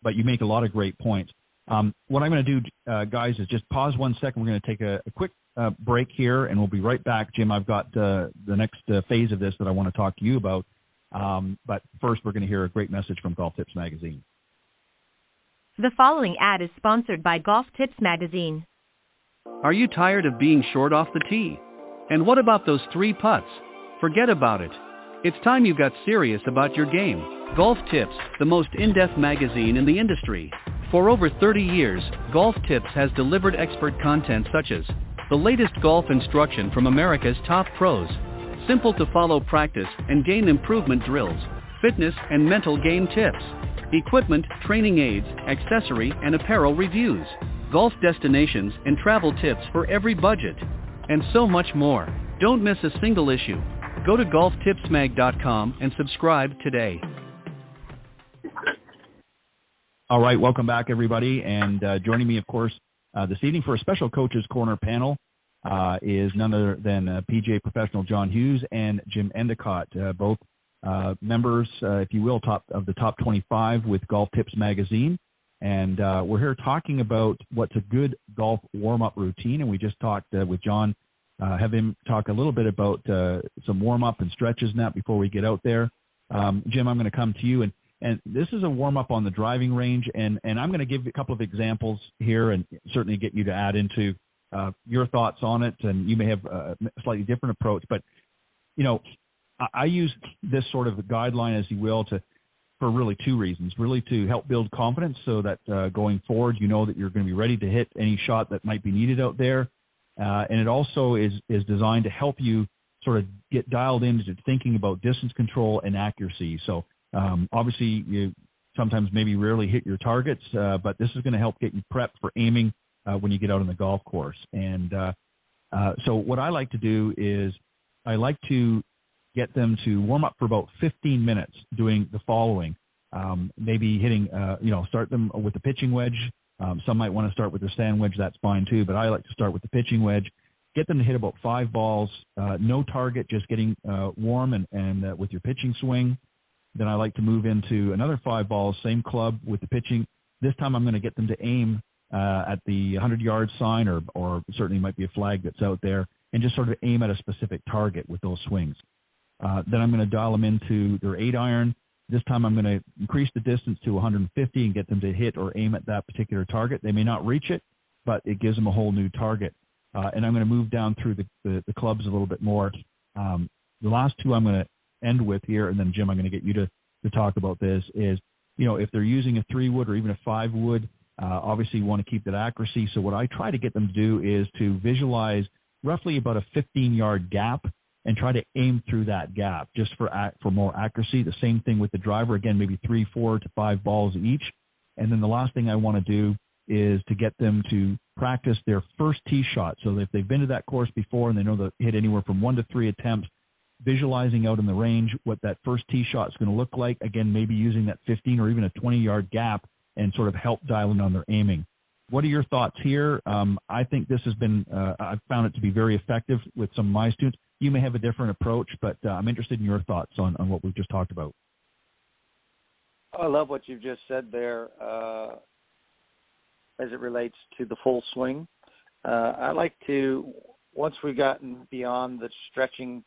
but you make a lot of great points. What I'm going to do, guys, is just pause 1 second. We're going to take a quick break here, and we'll be right back. Jim, I've got the next phase of this that I want to talk to you about. But first, we're going to hear a great message from Golf Tips Magazine. The following ad is sponsored by Golf Tips Magazine. Are you tired of being short off the tee? And what about those 3 putts? Forget about it. It's time you got serious about your game. Golf Tips, the most in-depth magazine in the industry. For over 30 years, Golf Tips has delivered expert content such as the latest golf instruction from America's top pros, simple to follow practice and game improvement drills, fitness and mental game tips, equipment, training aids, accessory and apparel reviews, golf destinations and travel tips for every budget, and so much more. Don't miss a single issue. Go to golftipsmag.com and subscribe today. All right, welcome back, everybody. And joining me, of course, this evening for a special Coaches Corner panel is none other than PGA professional John Hughes and Jim Endicott, both members, if you will, of the top 25 with Golf Tips Magazine. And we're here talking about what's a good golf warm-up routine. And we just talked with John, have him talk a little bit about some warm-up and stretches and that before we get out there. Jim, I'm going to come to you. And this is a warm-up on the driving range. And I'm going to give a couple of examples here and certainly get you to add into your thoughts on it. And you may have a slightly different approach. But, you know, I use this sort of guideline, as you will, for really 2 reasons. Really to help build confidence so that going forward, you know that you're going to be ready to hit any shot that might be needed out there. And it also is designed to help you sort of get dialed into thinking about distance control and accuracy. So obviously you sometimes maybe rarely hit your targets, but this is going to help get you prepped for aiming when you get out on the golf course. And so what I like to do is I like to get them to warm up for about 15 minutes doing the following. Maybe hitting, start them with the pitching wedge. Some might want to start with the sand wedge. That's fine too, but I like to start with the pitching wedge. Get them to hit about 5 balls, no target, just getting warm and with your pitching swing. Then I like to move into another 5 balls, same club with the pitching. This time I'm going to get them to aim at the 100-yard sign or certainly might be a flag that's out there and just sort of aim at a specific target with those swings. Then I'm going to dial them into their 8-iron. This time I'm going to increase the distance to 150 and get them to hit or aim at that particular target. They may not reach it, but it gives them a whole new target. And I'm going to move down through the clubs a little bit more. The last 2 I'm going to end with here, and then Jim, I'm going to get you to talk about this, is, you know, if they're using a 3-wood or even a 5-wood, obviously you want to keep that accuracy. So what I try to get them to do is to visualize roughly about a 15-yard gap and try to aim through that gap just for more accuracy. The same thing with the driver. Again, maybe 3, 4 to 5 balls each. And then the last thing I want to do is to get them to practice their first tee shot. So if they've been to that course before and they know they'll hit anywhere from 1 to 3 attempts, visualizing out in the range what that first tee shot is going to look like. Again, maybe using that 15 or even a 20-yard gap and sort of help dial in on their aiming. What are your thoughts here? I think this has been, I've found it to be very effective with some of my students. You may have a different approach, but I'm interested in your thoughts on what we've just talked about. I love what you've just said there as it relates to the full swing. I like to, once we've gotten beyond the stretching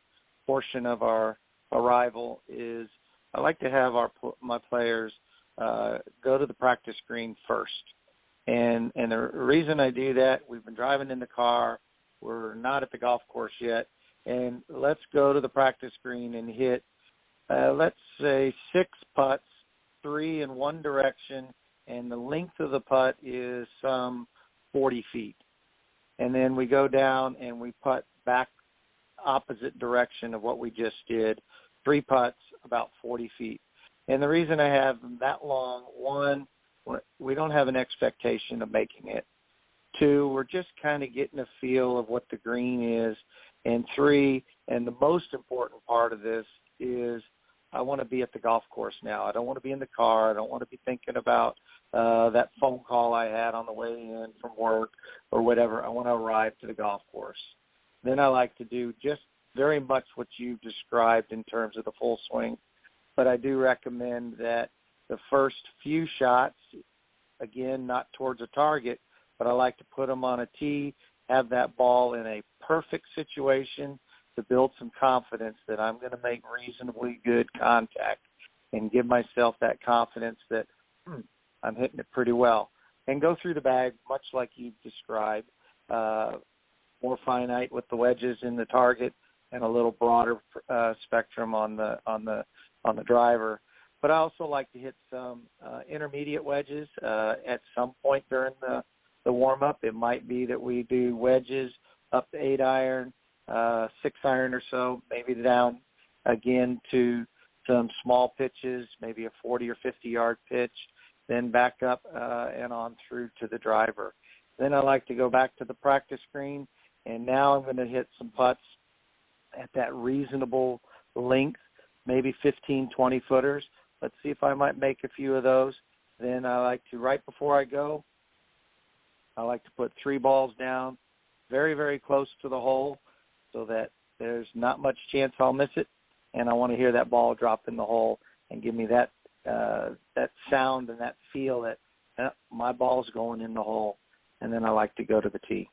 portion of our arrival, is I like to have my players go to the practice green first. And the reason I do that, we've been driving in the car, we're not at the golf course yet, and let's go to the practice green and hit, let's say 6 putts, 3 in one direction, and the length of the putt is some 40 feet. And then we go down and we putt back opposite direction of what we just did, 3 putts, about 40 feet. And the reason I have them that long, 1, we don't have an expectation of making it. 2, we're just kind of getting a feel of what the green is. And 3, and the most important part of this is I want to be at the golf course now. I don't want to be in the car. I don't want to be thinking about that phone call I had on the way in from work or whatever. I want to arrive to the golf course. Then I like to do just very much what you described in terms of the full swing. But I do recommend that the first few shots, again, not towards a target, but I like to put them on a tee, have that ball in a perfect situation to build some confidence that I'm going to make reasonably good contact and give myself that confidence that I'm hitting it pretty well. And go through the bag, much like you described, more finite with the wedges in the target and a little broader spectrum on the driver. But I also like to hit some intermediate wedges at some point during the warm-up. It might be that we do wedges up to 8-iron, 6-iron or so, maybe down again to some small pitches, maybe a 40 or 50-yard pitch, then back up and on through to the driver. Then I like to go back to the practice green, and now I'm going to hit some putts at that reasonable length, maybe 15, 20-footers. Let's see if I might make a few of those. Then I like to, right before I go, I like to put 3 balls down very, very close to the hole so that there's not much chance I'll miss it. And I want to hear that ball drop in the hole and give me that sound and that feel that my ball's going in the hole. And then I like to go to the tee.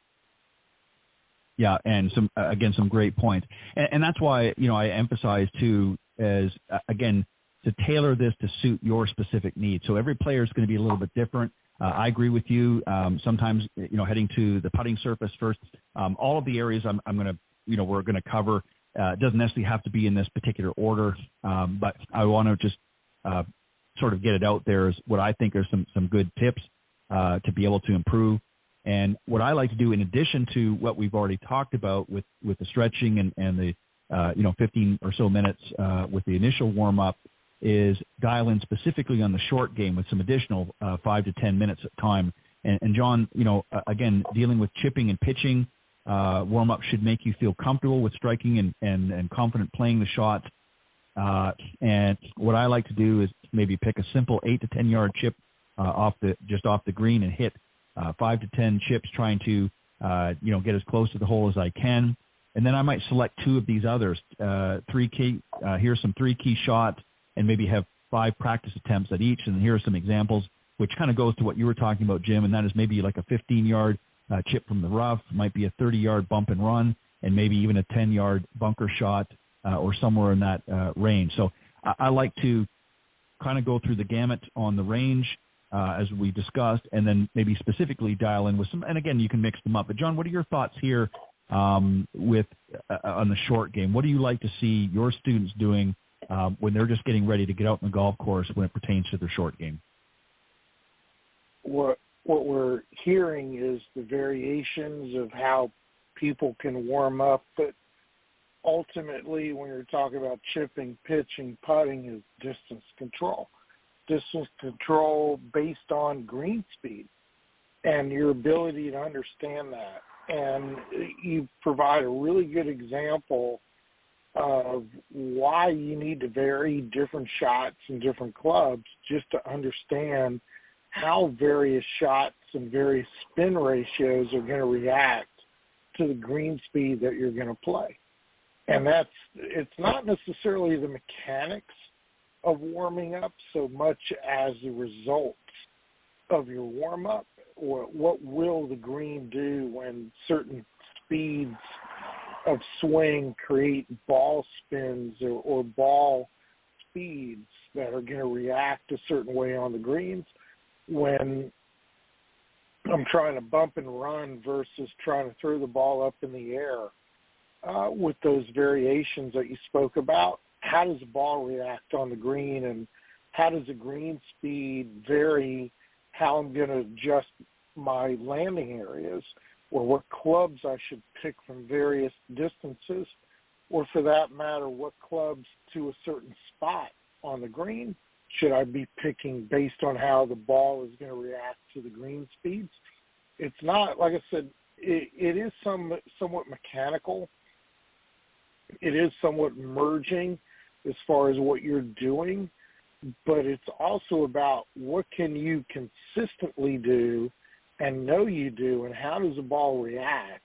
Yeah, and some great points. And that's why, I emphasize too, as again, to tailor this to suit your specific needs. So every player is going to be a little bit different. I agree with you. Sometimes, heading to the putting surface first, all of the areas I'm going to, we're going to cover, doesn't necessarily have to be in this particular order. But I want to just sort of get it out there as what I think are some good tips to be able to improve. And what I like to do, in addition to what we've already talked about with the stretching and the 15 or so minutes with the initial warm up, is dial in specifically on the short game with some additional 5 to 10 minutes at time. And John, again, dealing with chipping and pitching, warm up should make you feel comfortable with striking and confident playing the shots. And what I like to do is maybe pick a simple 8 to 10 yard chip off the green and hit 5 to 10 chips, trying to get as close to the hole as I can. And then I might select 2 of these others, 3 key. Here's some 3 key shots, and maybe have 5 practice attempts at each. And here are some examples, which kind of goes to what you were talking about, Jim, and that is maybe like a 15-yard chip from the rough, might be a 30-yard bump and run, and maybe even a 10-yard bunker shot or somewhere in that range. So I like to kind of go through the gamut on the range as we discussed, and then maybe specifically dial in with some, and again, you can mix them up. But John, what are your thoughts here with on the short game? What do you like to see your students doing when they're just getting ready to get out in the golf course when it pertains to their short game? What we're hearing is the variations of how people can warm up, but ultimately when you're talking about chipping, pitching, putting, is distance control. distance control based on green speed and your ability to understand that. And you provide a really good example of why you need to vary different shots and different clubs just to understand how various shots and various spin ratios are going to react to the green speed that you're going to play. And it's not necessarily the mechanics of warming up so much as the results of your warm-up, or what will the green do when certain speeds of swing create ball spins or ball speeds that are going to react a certain way on the greens when I'm trying to bump and run versus trying to throw the ball up in the air. With those variations that you spoke about, how does the ball react on the green, and how does the green speed vary how I'm going to adjust my landing areas, or what clubs I should pick from various distances, or for that matter, what clubs to a certain spot on the green should I be picking based on how the ball is going to react to the green speeds. It's not, like I said, it is somewhat mechanical. It is somewhat merging as far as what you're doing, but it's also about what can you consistently do and know you do, and how does the ball react?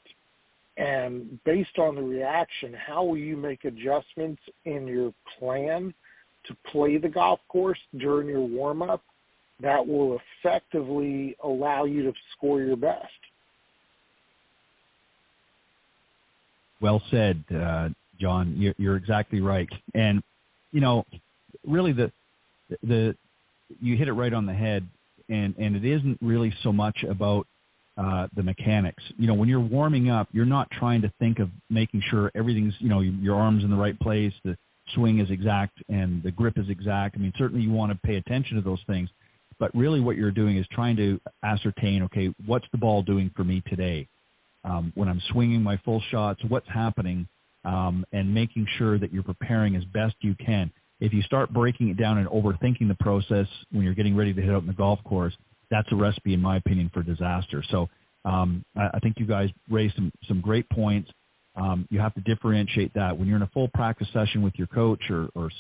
And based on the reaction, how will you make adjustments in your plan to play the golf course during your warm-up that will effectively allow you to score your best? Well said, John. You're exactly right. And, really you hit it right on the head. And it isn't really so much about the mechanics. When you're warming up, you're not trying to think of making sure everything's, your arm's in the right place, the swing is exact, and the grip is exact. I mean, certainly you want to pay attention to those things, but really what you're doing is trying to ascertain, okay, what's the ball doing for me today? When I'm swinging my full shots, what's happening, and making sure that you're preparing as best you can. If you start breaking it down and overthinking the process when you're getting ready to hit out in the golf course, that's a recipe, in my opinion, for disaster. So I think you guys raised some great points. You have to differentiate that. When you're in a full practice session with your coach or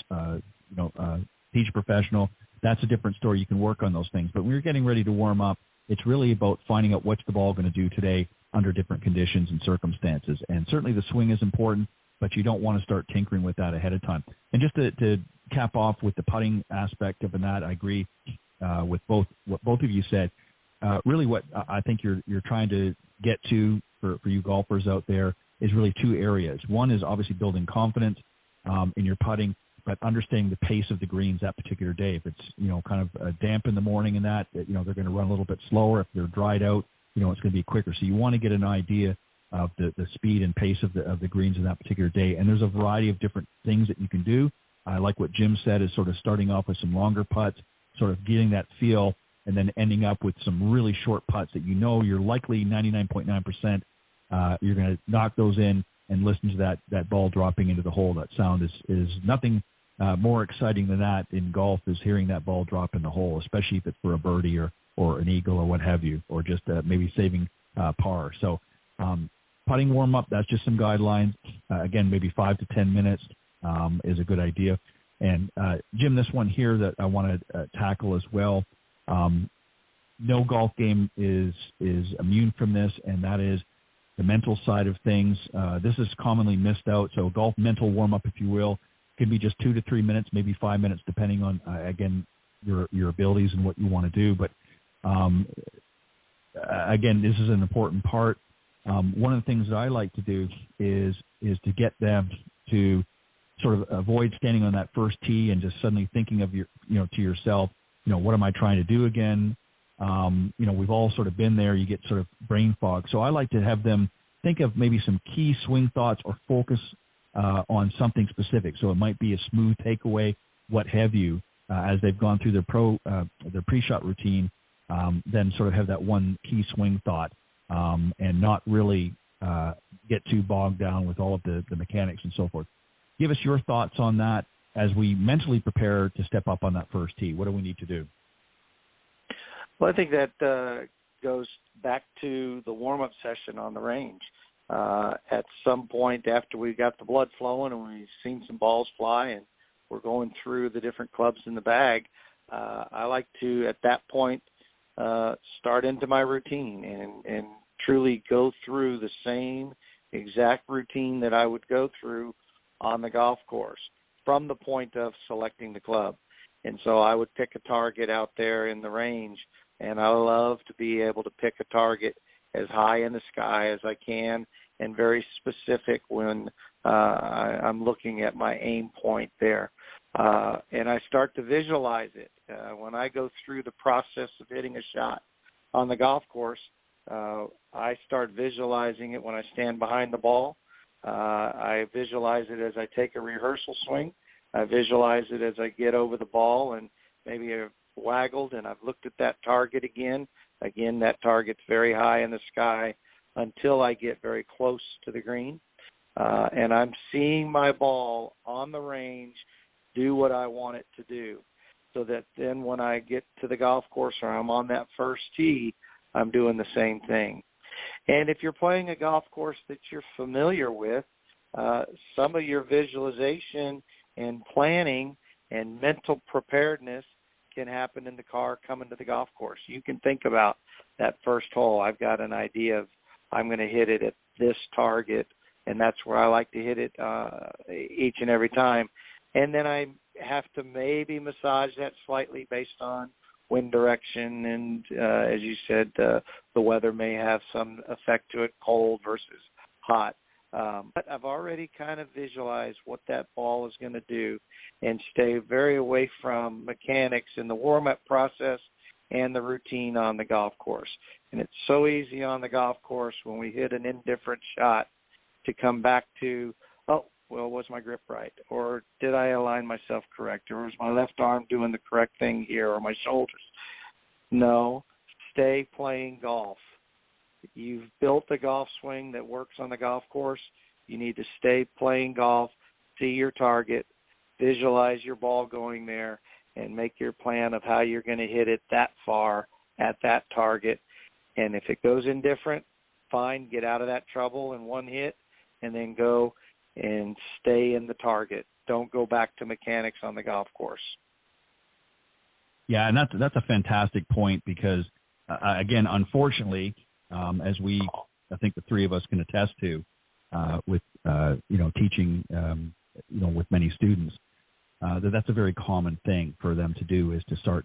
teacher professional, that's a different story. You can work on those things. But when you're getting ready to warm up, it's really about finding out what's the ball going to do today under different conditions and circumstances. And certainly the swing is important, but you don't want to start tinkering with that ahead of time. And just to cap off with the putting aspect of that, I agree with what both of you said. Really what I think you're trying to get to for you golfers out there is really two areas. One is obviously building confidence in your putting, but understanding the pace of the greens that particular day. If it's, kind of damp in the morning and that, they're going to run a little bit slower. If they're dried out, it's going to be quicker. So you want to get an idea of the speed and pace of the greens in that particular day. And there's a variety of different things that you can do. I like what Jim said, is sort of starting off with some longer putts, sort of getting that feel, and then ending up with some really short putts that you're likely 99.9% you're going to knock those in and listen to that ball dropping into the hole. That sound is nothing more exciting than that in golf, is hearing that ball drop in the hole, especially if it's for a birdie or an eagle or what have you, or just maybe saving par. So putting warm-up, that's just some guidelines. Again, maybe 5 to 10 minutes is a good idea. And Jim, this one here that I want to tackle as well, no golf game is immune from this, and that is the mental side of things. This is commonly missed out. So golf mental warm-up, if you will, can be just 2 to 3 minutes, maybe 5 minutes, depending on, again, your abilities and what you want to do. But again, this is an important part. One of the things that I like to do is to get them to sort of avoid standing on that first tee and just suddenly thinking of to yourself, what am I trying to do again? We've all sort of been there. You get sort of brain fog. So I like to have them think of maybe some key swing thoughts or focus on something specific. So it might be a smooth takeaway, what have you, as they've gone through their pre-shot routine, then sort of have that one key swing thought, and not really get too bogged down with all of the mechanics and so forth. Give us your thoughts on that. as we mentally prepare to step up on that first tee? What do we need to do? Well, I think that goes back to the warm-up session on the range. At some point after we got the blood flowing and we've seen some balls fly and we're going through the different clubs in the bag, I like to, at that point, start into my routine and truly go through the same exact routine that I would go through on the golf course from the point of selecting the club. And so I would pick a target out there in the range, and I love to be able to pick a target as high in the sky as I can and very specific when I'm looking at my aim point there. And I start to visualize it. When I go through the process of hitting a shot on the golf course, I start visualizing it when I stand behind the ball. I visualize it as I take a rehearsal swing. I visualize it as I get over the ball and maybe I've waggled and I've looked at that target again. Again, that target's very high in the sky until I get very close to the green. And I'm seeing my ball on the range do what I want it to do, so that then when I get to the golf course or I'm on that first tee, I'm doing the same thing. And if you're playing a golf course that you're familiar with, some of your visualization and planning and mental preparedness can happen in the car coming to the golf course. You can think about that first hole. I've got an idea of I'm going to hit it at this target, and that's where I like to hit it each and every time. And then I have to maybe massage that slightly based on wind direction, and as you said, the weather may have some effect to it, cold versus hot. But I've already kind of visualized what that ball is going to do and stay very away from mechanics in the warm-up process and the routine on the golf course. And it's so easy on the golf course when we hit an indifferent shot to come back to, oh, well, was my grip right? Or did I align myself correct? Or was my left arm doing the correct thing here, or my shoulders? No, stay playing golf. You've built a golf swing that works on the golf course. You need to stay playing golf, see your target, visualize your ball going there, and make your plan of how you're going to hit it that far at that target. And if it goes indifferent, fine, get out of that trouble in one hit, and then go and stay in the target. Don't go back to mechanics on the golf course. Yeah, and that's a fantastic point because, again, unfortunately, as I think the three of us can attest to, with teaching, with many students, that's a very common thing for them to do is to start,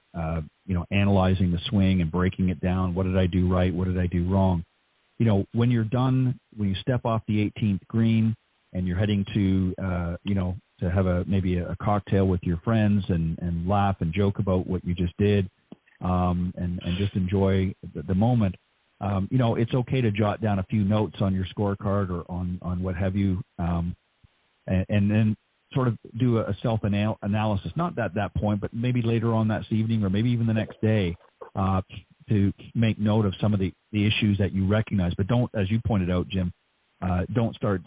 analyzing the swing and breaking it down. What did I do right? What did I do wrong? When you're done, when you step off the 18th green and you're heading to, to have maybe a cocktail with your friends and laugh and joke about what you just did, and just enjoy the moment. It's okay to jot down a few notes on your scorecard or on what have you, and then sort of do a self-analysis, not at that point, but maybe later on that evening or maybe even the next day, to make note of some of the issues that you recognize. But don't, as you pointed out, Jim, don't start,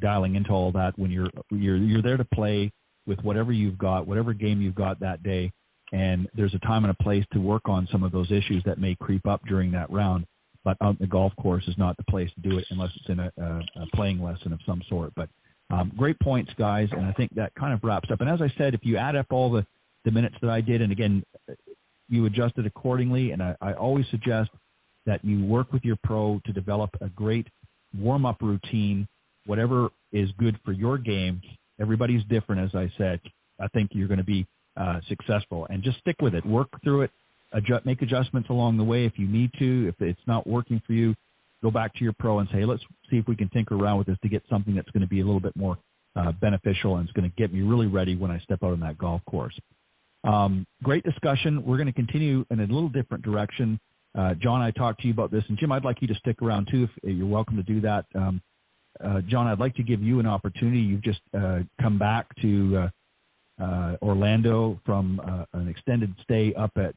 dialing into all that when you're there to play with whatever you've got, whatever game you've got that day. And there's a time and a place to work on some of those issues that may creep up during that round. But the golf course is not the place to do it unless it's in a playing lesson of some sort. But great points, guys, and I think that kind of wraps up. And as I said, if you add up all the minutes that I did, and again, you adjust it accordingly, and I always suggest that you work with your pro to develop a great warm-up routine, whatever is good for your game. Everybody's different, as I said. I think you're going to be successful, and just stick with it. Work through it. Make adjustments along the way if you need to. If it's not working for you, go back to your pro and say, let's see if we can tinker around with this to get something that's going to be a little bit more beneficial and it's going to get me really ready when I step out on that golf course. Great discussion. We're going to continue in a little different direction. John, I talked to you about this, and Jim, I'd like you to stick around too if you're welcome to do that. John, I'd like to give you an opportunity. You've just come back to Orlando from an extended stay up at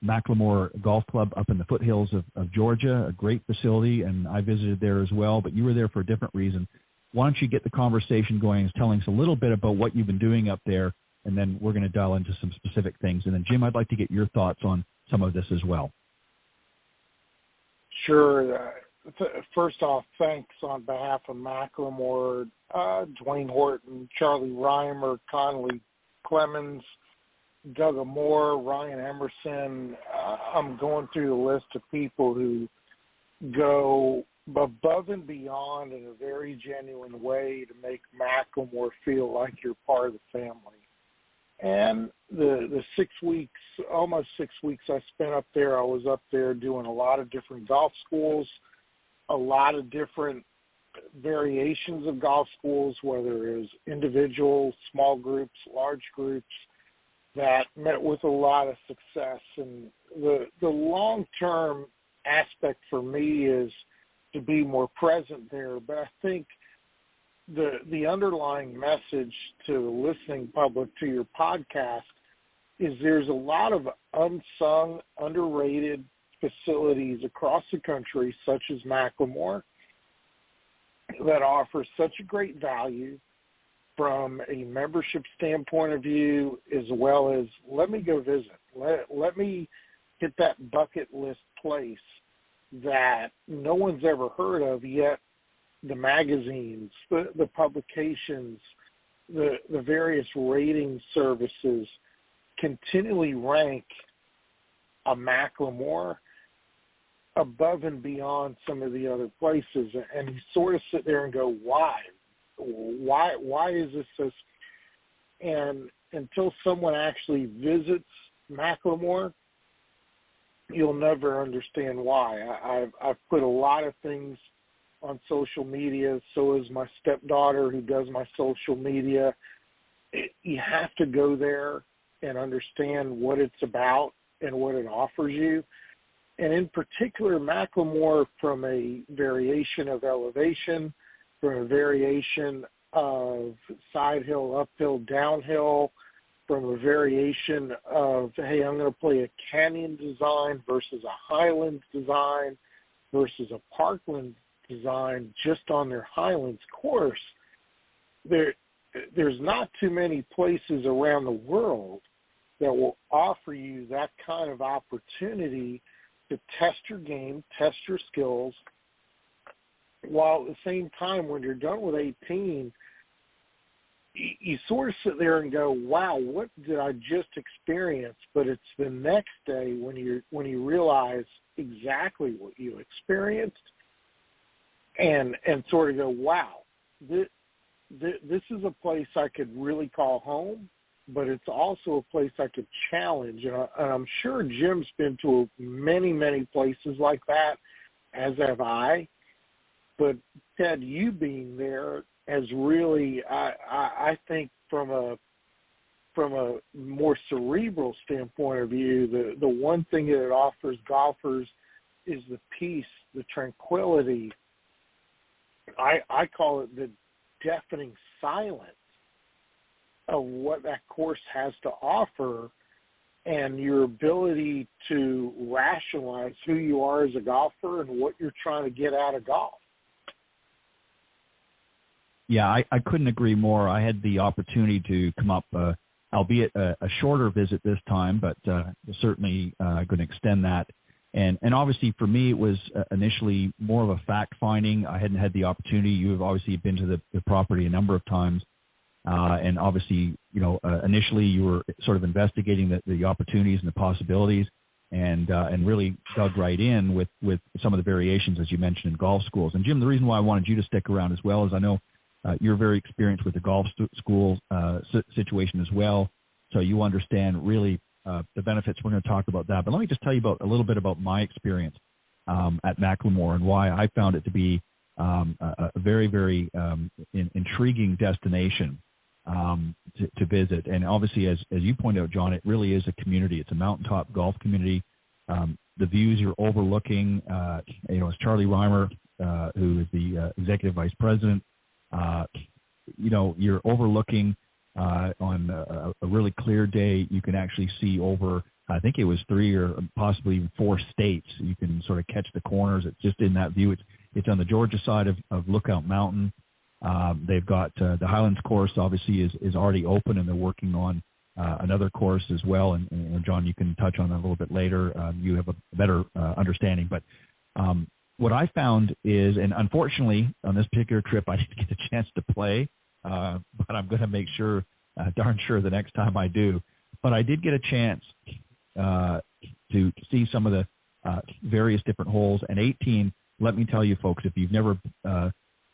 Macklemore Golf Club up in the foothills of Georgia, a great facility, and I visited there as well, but you were there for a different reason. Why don't you get the conversation going, telling us a little bit about what you've been doing up there and then we're going to dial into some specific things. And then, Jim, I'd like to get your thoughts on some of this as well. Sure. First off, thanks on behalf of Macklemore, Dwayne Horton, Charlie Reimer, Conley Clemens, Doug Moore, Ryan Emerson. I'm going through the list of people who go above and beyond in a very genuine way to make Macklemore feel like you're part of the family. And the 6 weeks, almost 6 weeks I spent up there, I was up there doing a lot of different golf schools, a lot of different variations of golf schools, whether it was individual, small groups, large groups, that met with a lot of success. And the long-term aspect for me is to be more present there. But I think the underlying message to the listening public to your podcast is there's a lot of unsung, underrated facilities across the country, such as Macklemore, that offer such a great value from a membership standpoint of view, as well as let me go visit. Let me hit that bucket list place that no one's ever heard of, yet the magazines, the publications, the various rating services continually rank a Macklemore above and beyond some of the other places. And you sort of sit there and go, why? Why is this so? And until someone actually visits Macklemore, you'll never understand why. I've put a lot of things on social media. So is my stepdaughter, who does my social media. You have to go there and understand what it's about and what it offers you. And in particular, Macklemore, from a variation of elevation, from a variation of side hill, uphill, downhill, from a variation of, hey, I'm going to play a canyon design versus a highlands design versus a parkland design just on their highlands course. There's not too many places around the world that will offer you that kind of opportunity to test your game, test your skills, while at the same time, when you're done with 18, you sort of sit there and go, wow, what did I just experience? But it's the next day when you realize exactly what you experienced and sort of go, wow, this is a place I could really call home, but it's also a place I could challenge. And I'm sure Jim's been to many, many places like that, as have I. But Ted, you being there has really, I think, from a more cerebral standpoint of view, the one thing that it offers golfers is the peace, the tranquility. I call it the deafening silence of what that course has to offer, and your ability to rationalize who you are as a golfer and what you're trying to get out of golf. Yeah, I couldn't agree more. I had the opportunity to come up, albeit a shorter visit this time, but certainly going to extend that. And obviously for me, it was initially more of a fact-finding. I hadn't had the opportunity. You've obviously been to the property a number of times. And obviously, initially you were sort of investigating the opportunities and the possibilities, and really dug right in with some of the variations, as you mentioned, in golf schools. And Jim, the reason why I wanted you to stick around as well is I know you're very experienced with the golf school situation as well, so you understand really the benefits. We're going to talk about that. But let me just tell you a little bit about my experience at Macklemore and why I found it to be a very, very intriguing destination to visit. And obviously, as you pointed out, John, it really is a community. It's a mountaintop golf community. The views you're overlooking, as Charlie Reimer, who is the executive vice president, you're overlooking on a really clear day. You can actually see over, I think it was 3 or possibly even 4 states. You can sort of catch the corners. It's just in that view. It's on the Georgia side of Lookout Mountain. They've got the Highlands course obviously is already open, and they're working on another course as well. And John, you can touch on that a little bit later. You have a better understanding. But what I found is, and unfortunately on this particular trip, I didn't get a chance to play, but I'm going to make sure, darn sure, the next time I do. But I did get a chance to see some of the various different holes. And 18, let me tell you, folks, if you've never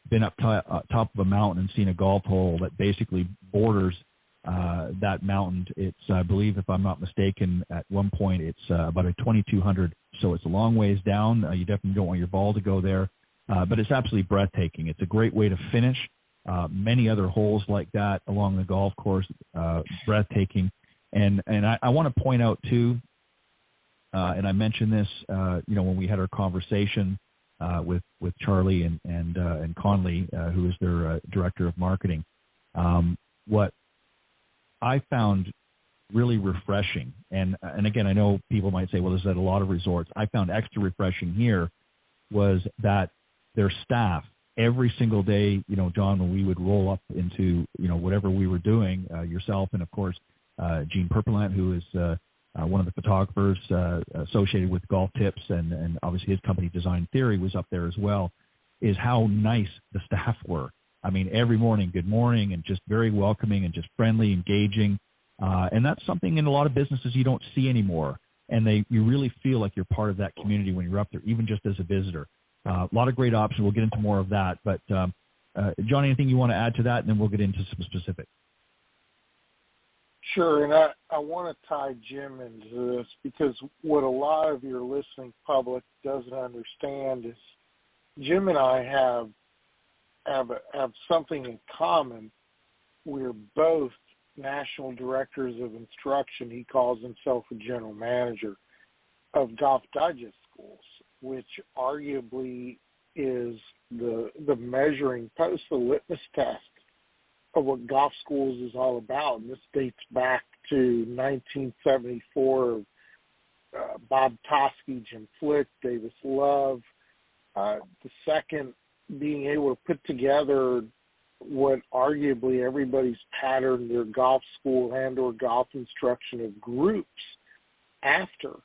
been up top of a mountain and seen a golf hole that basically borders that mountain, it's, I believe, if I'm not mistaken, at one point it's about a 2,200, so it's a long ways down. You definitely don't want your ball to go there, but it's absolutely breathtaking. It's a great way to finish. Many other holes like that along the golf course, breathtaking. And I want to point out too, and I mentioned this, when we had our conversation with Charlie and Conley, who is their director of marketing. What I found really refreshing, and again, I know people might say, well, this is at a lot of resorts. I found extra refreshing here was that their staff, every single day, John, when we would roll up into, whatever we were doing, yourself and, of course, Gene Perpelant, who is one of the photographers associated with Golf Tips, and obviously his company Design Theory was up there as well, is how nice the staff were. I mean, every morning, good morning, and just very welcoming and just friendly, engaging. And that's something in a lot of businesses you don't see anymore. And you really feel like you're part of that community when you're up there, even just as a visitor. A lot of great options. We'll get into more of that. But, John, anything you want to add to that? And then we'll get into some specifics. Sure, and I want to tie Jim into this because what a lot of your listening public doesn't understand is Jim and I have something in common. We're both national directors of instruction. He calls himself a general manager of Golf Digest schools, which arguably is the measuring post, the litmus test of what golf schools is all about. And this dates back to 1974. Bob Toski, Jim Flick, Davis Love, the second being able to put together what arguably everybody's patterned their golf school and or golf instruction of groups after.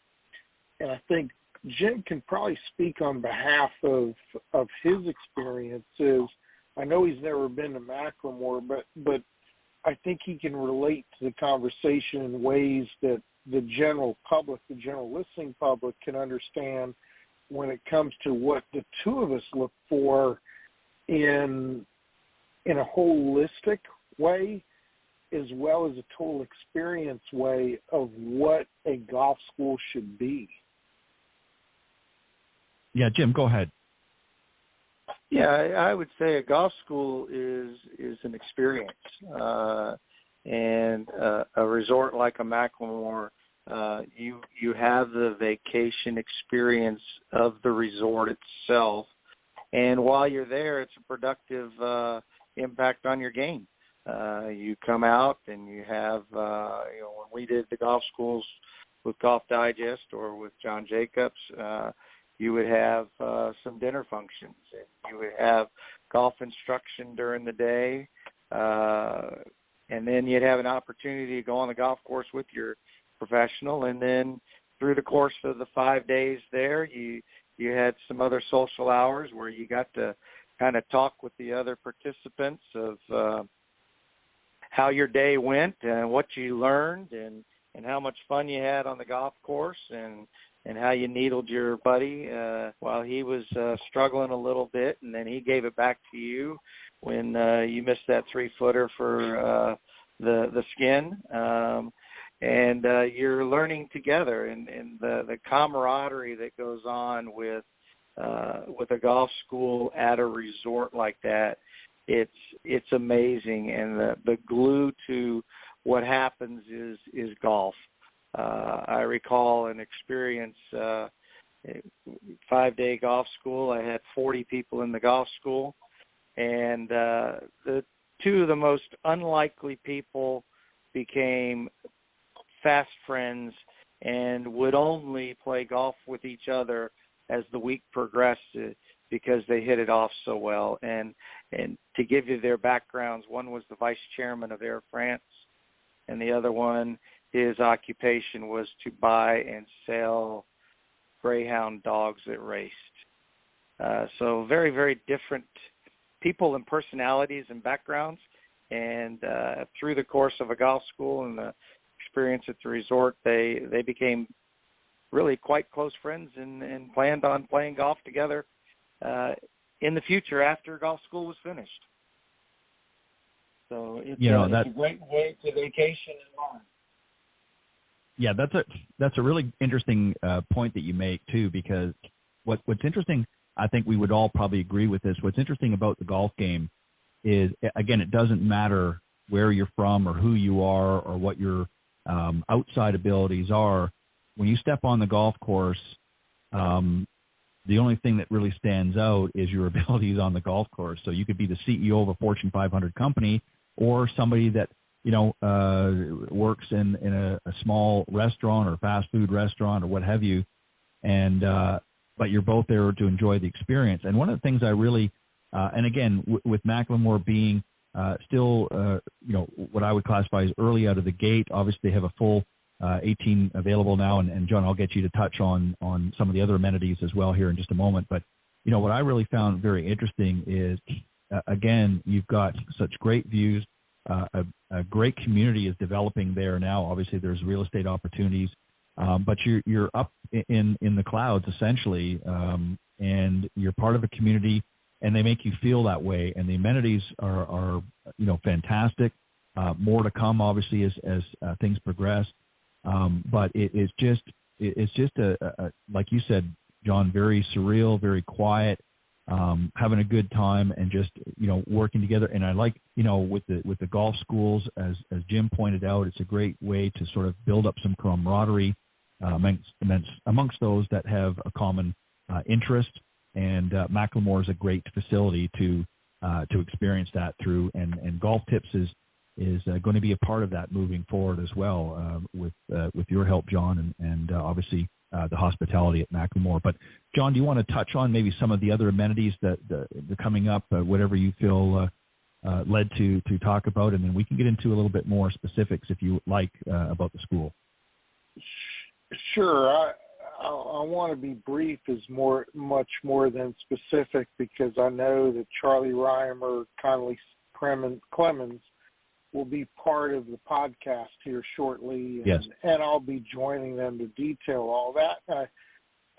And I think Jim can probably speak on behalf of his experiences. I know he's never been to Macklemore, but I think he can relate to the conversation in ways that the general public, the general listening public can understand when it comes to what the two of us look for in a holistic way as well as a total experience way of what a golf school should be. Yeah, Jim, go ahead. Yeah, I would say a golf school is an experience, and a resort like a Macklemore, you have the vacation experience of the resort itself, and while you're there, it's a productive impact on your game. You come out and you have, when we did the golf schools with Golf Digest or with John Jacobs, you would have some dinner functions, and you would have golf instruction during the day, and then you'd have an opportunity to go on the golf course with your professional, and then through the course of the 5 days there, you had some other social hours where you got to kind of talk with the other participants of how your day went and what you learned and how much fun you had on the golf course and how you needled your buddy while he was struggling a little bit, and then he gave it back to you when you missed that 3-footer for the skin. And you're learning together, and the camaraderie that goes on with a golf school at a resort like that, it's amazing. And the glue to what happens is golf. I recall an experience, 5-day golf school. I had 40 people in the golf school, and the two of the most unlikely people became fast friends and would only play golf with each other as the week progressed because they hit it off so well. And to give you their backgrounds, one was the vice chairman of Air France, and the other one, his occupation was to buy and sell greyhound dogs that raced. So very, very different people and personalities and backgrounds. And through the course of a golf school and the experience at the resort, they became really quite close friends and planned on playing golf together in the future after golf school was finished. So it's a great way to vacation and learn. Yeah, that's a really interesting point that you make too, because what's interesting, I think we would all probably agree with this. What's interesting about the golf game is, again, it doesn't matter where you're from or who you are or what your outside abilities are. When you step on the golf course, the only thing that really stands out is your abilities on the golf course. So you could be the CEO of a Fortune 500 company or somebody that, works in a small restaurant or fast food restaurant or what have you. And, but you're both there to enjoy the experience. And one of the things I really, and again, with Macklemore being still, what I would classify as early out of the gate, obviously they have a full 18 available now. And John, I'll get you to touch on some of the other amenities as well here in just a moment. But, what I really found very interesting is, again, you've got such great views. A great community is developing there now. Obviously, there's real estate opportunities, but you're up in the clouds essentially, and you're part of a community, and they make you feel that way. And the amenities are fantastic. More to come, obviously, as things progress. But it's just a like you said, John, very surreal, very quiet. Having a good time and just, working together. And I like, with the golf schools, as Jim pointed out, it's a great way to sort of build up some camaraderie amongst those that have a common interest. And Macklemore is a great facility to experience that through. And Golf Tips is going to be a part of that moving forward as well, with your help, John, and obviously the hospitality at Macklemore. But John, do you want to touch on maybe some of the other amenities that are coming up, whatever you feel led to talk about, and then we can get into a little bit more specifics if you like about the school. Sure. I want to be brief as much more than specific, because I know that Charlie Reimer, Connolly Clemens will be part of the podcast here shortly, and, yes. and I'll be joining them to detail all that.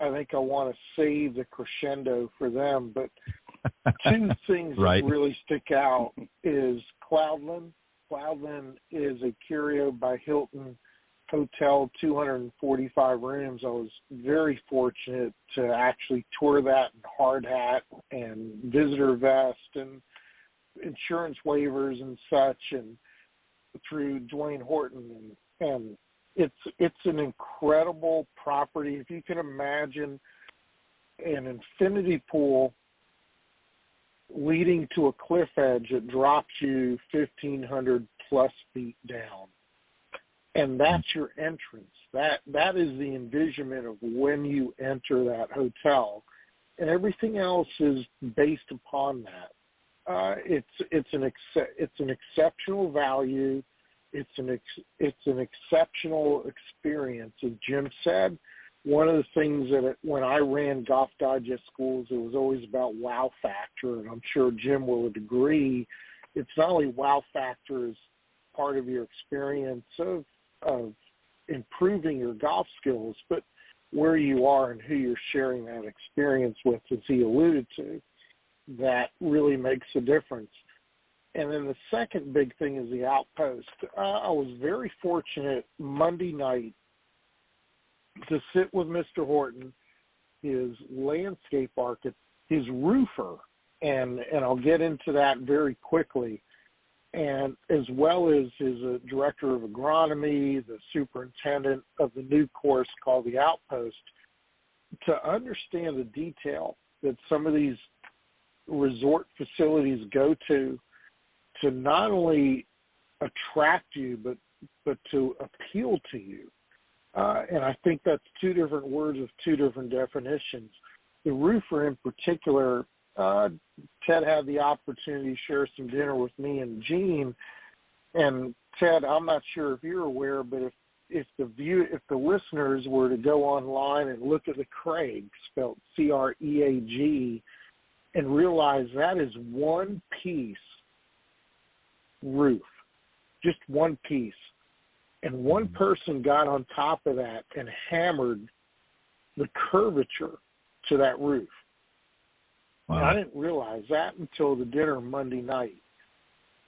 I think I want to save the crescendo for them, but two things right. that really stick out is Cloudland. Cloudland is a Curio by Hilton hotel, 245 rooms. I was very fortunate to actually tour that in hard hat and visitor vest and insurance waivers and such, and through Dwayne Horton, and it's an incredible property. If you can imagine an infinity pool leading to a cliff edge that drops you 1,500 plus feet down, and that's your entrance. That is the envisionment of when you enter that hotel, and everything else is based upon that. It's an exceptional value. It's an exceptional experience. As Jim said, one of the things that when I ran Golf Digest schools, it was always about wow factor, and I'm sure Jim will agree. It's not only wow factor as part of your experience of improving your golf skills, but where you are and who you're sharing that experience with, as he alluded to. That really makes a difference. And then the second big thing is the Outpost. I was very fortunate Monday night to sit with Mr. Horton, his landscape architect, his roofer, and I'll get into that very quickly, and as well as his director of agronomy, the superintendent of the new course called the Outpost, to understand the detail that some of these resort facilities go to not only attract you, but to appeal to you. And I think that's two different words with two different definitions. The roofer in particular, Ted had the opportunity to share some dinner with me and Gene, and Ted, I'm not sure if you're aware, but if the listeners were to go online and look at the Craig, spelled CREAG, and realize that is one piece roof, just one piece. And one person got on top of that and hammered the curvature to that roof. Wow. And I didn't realize that until the dinner Monday night.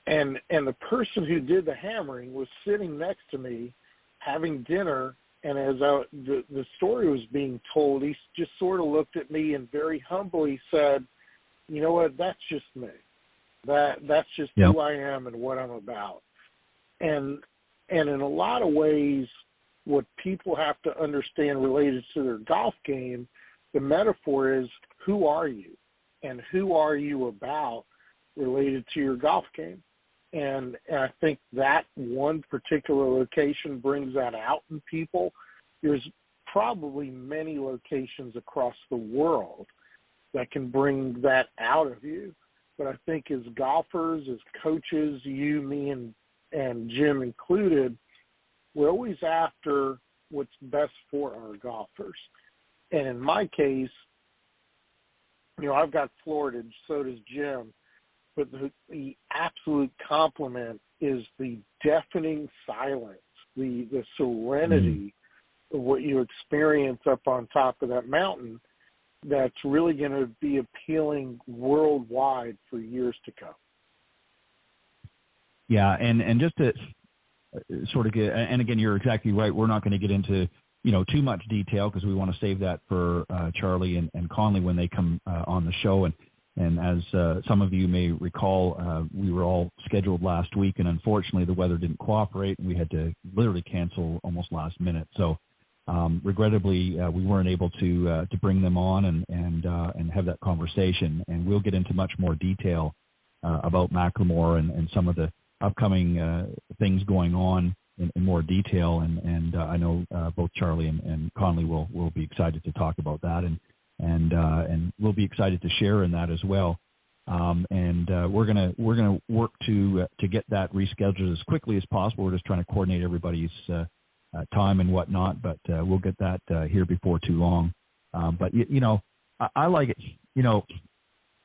And the person who did the hammering was sitting next to me having dinner, and as the story was being told, he just sort of looked at me and very humbly said, "You know what, that's just me. That's just who I am and what I'm about." And in a lot of ways, what people have to understand related to their golf game, the metaphor is, who are you? And who are you about related to your golf game? And I think that one particular location brings that out in people. There's probably many locations across the world that can bring that out of you. But I think as golfers, as coaches, you, me, and Jim included, we're always after what's best for our golfers. And in my case, I've got Florida, so does Jim. But the absolute compliment is the deafening silence, the serenity of what you experience up on top of that mountain that's really going to be appealing worldwide for years to come. Yeah, and just to sort of get, and again, you're exactly right. We're not going to get into too much detail because we want to save that for Charlie and Conley when they come on the show. And as some of you may recall, we were all scheduled last week, and unfortunately the weather didn't cooperate, and we had to literally cancel almost last minute. So regrettably, we weren't able to bring them on and have that conversation. And we'll get into much more detail about Macklemore and some of the upcoming things going on in more detail. And I know both Charlie and Conley will be excited to talk about that. And we'll be excited to share in that as well. We're gonna work to get that rescheduled as quickly as possible. We're just trying to coordinate everybody's time and whatnot, but we'll get that here before too long. But I like it.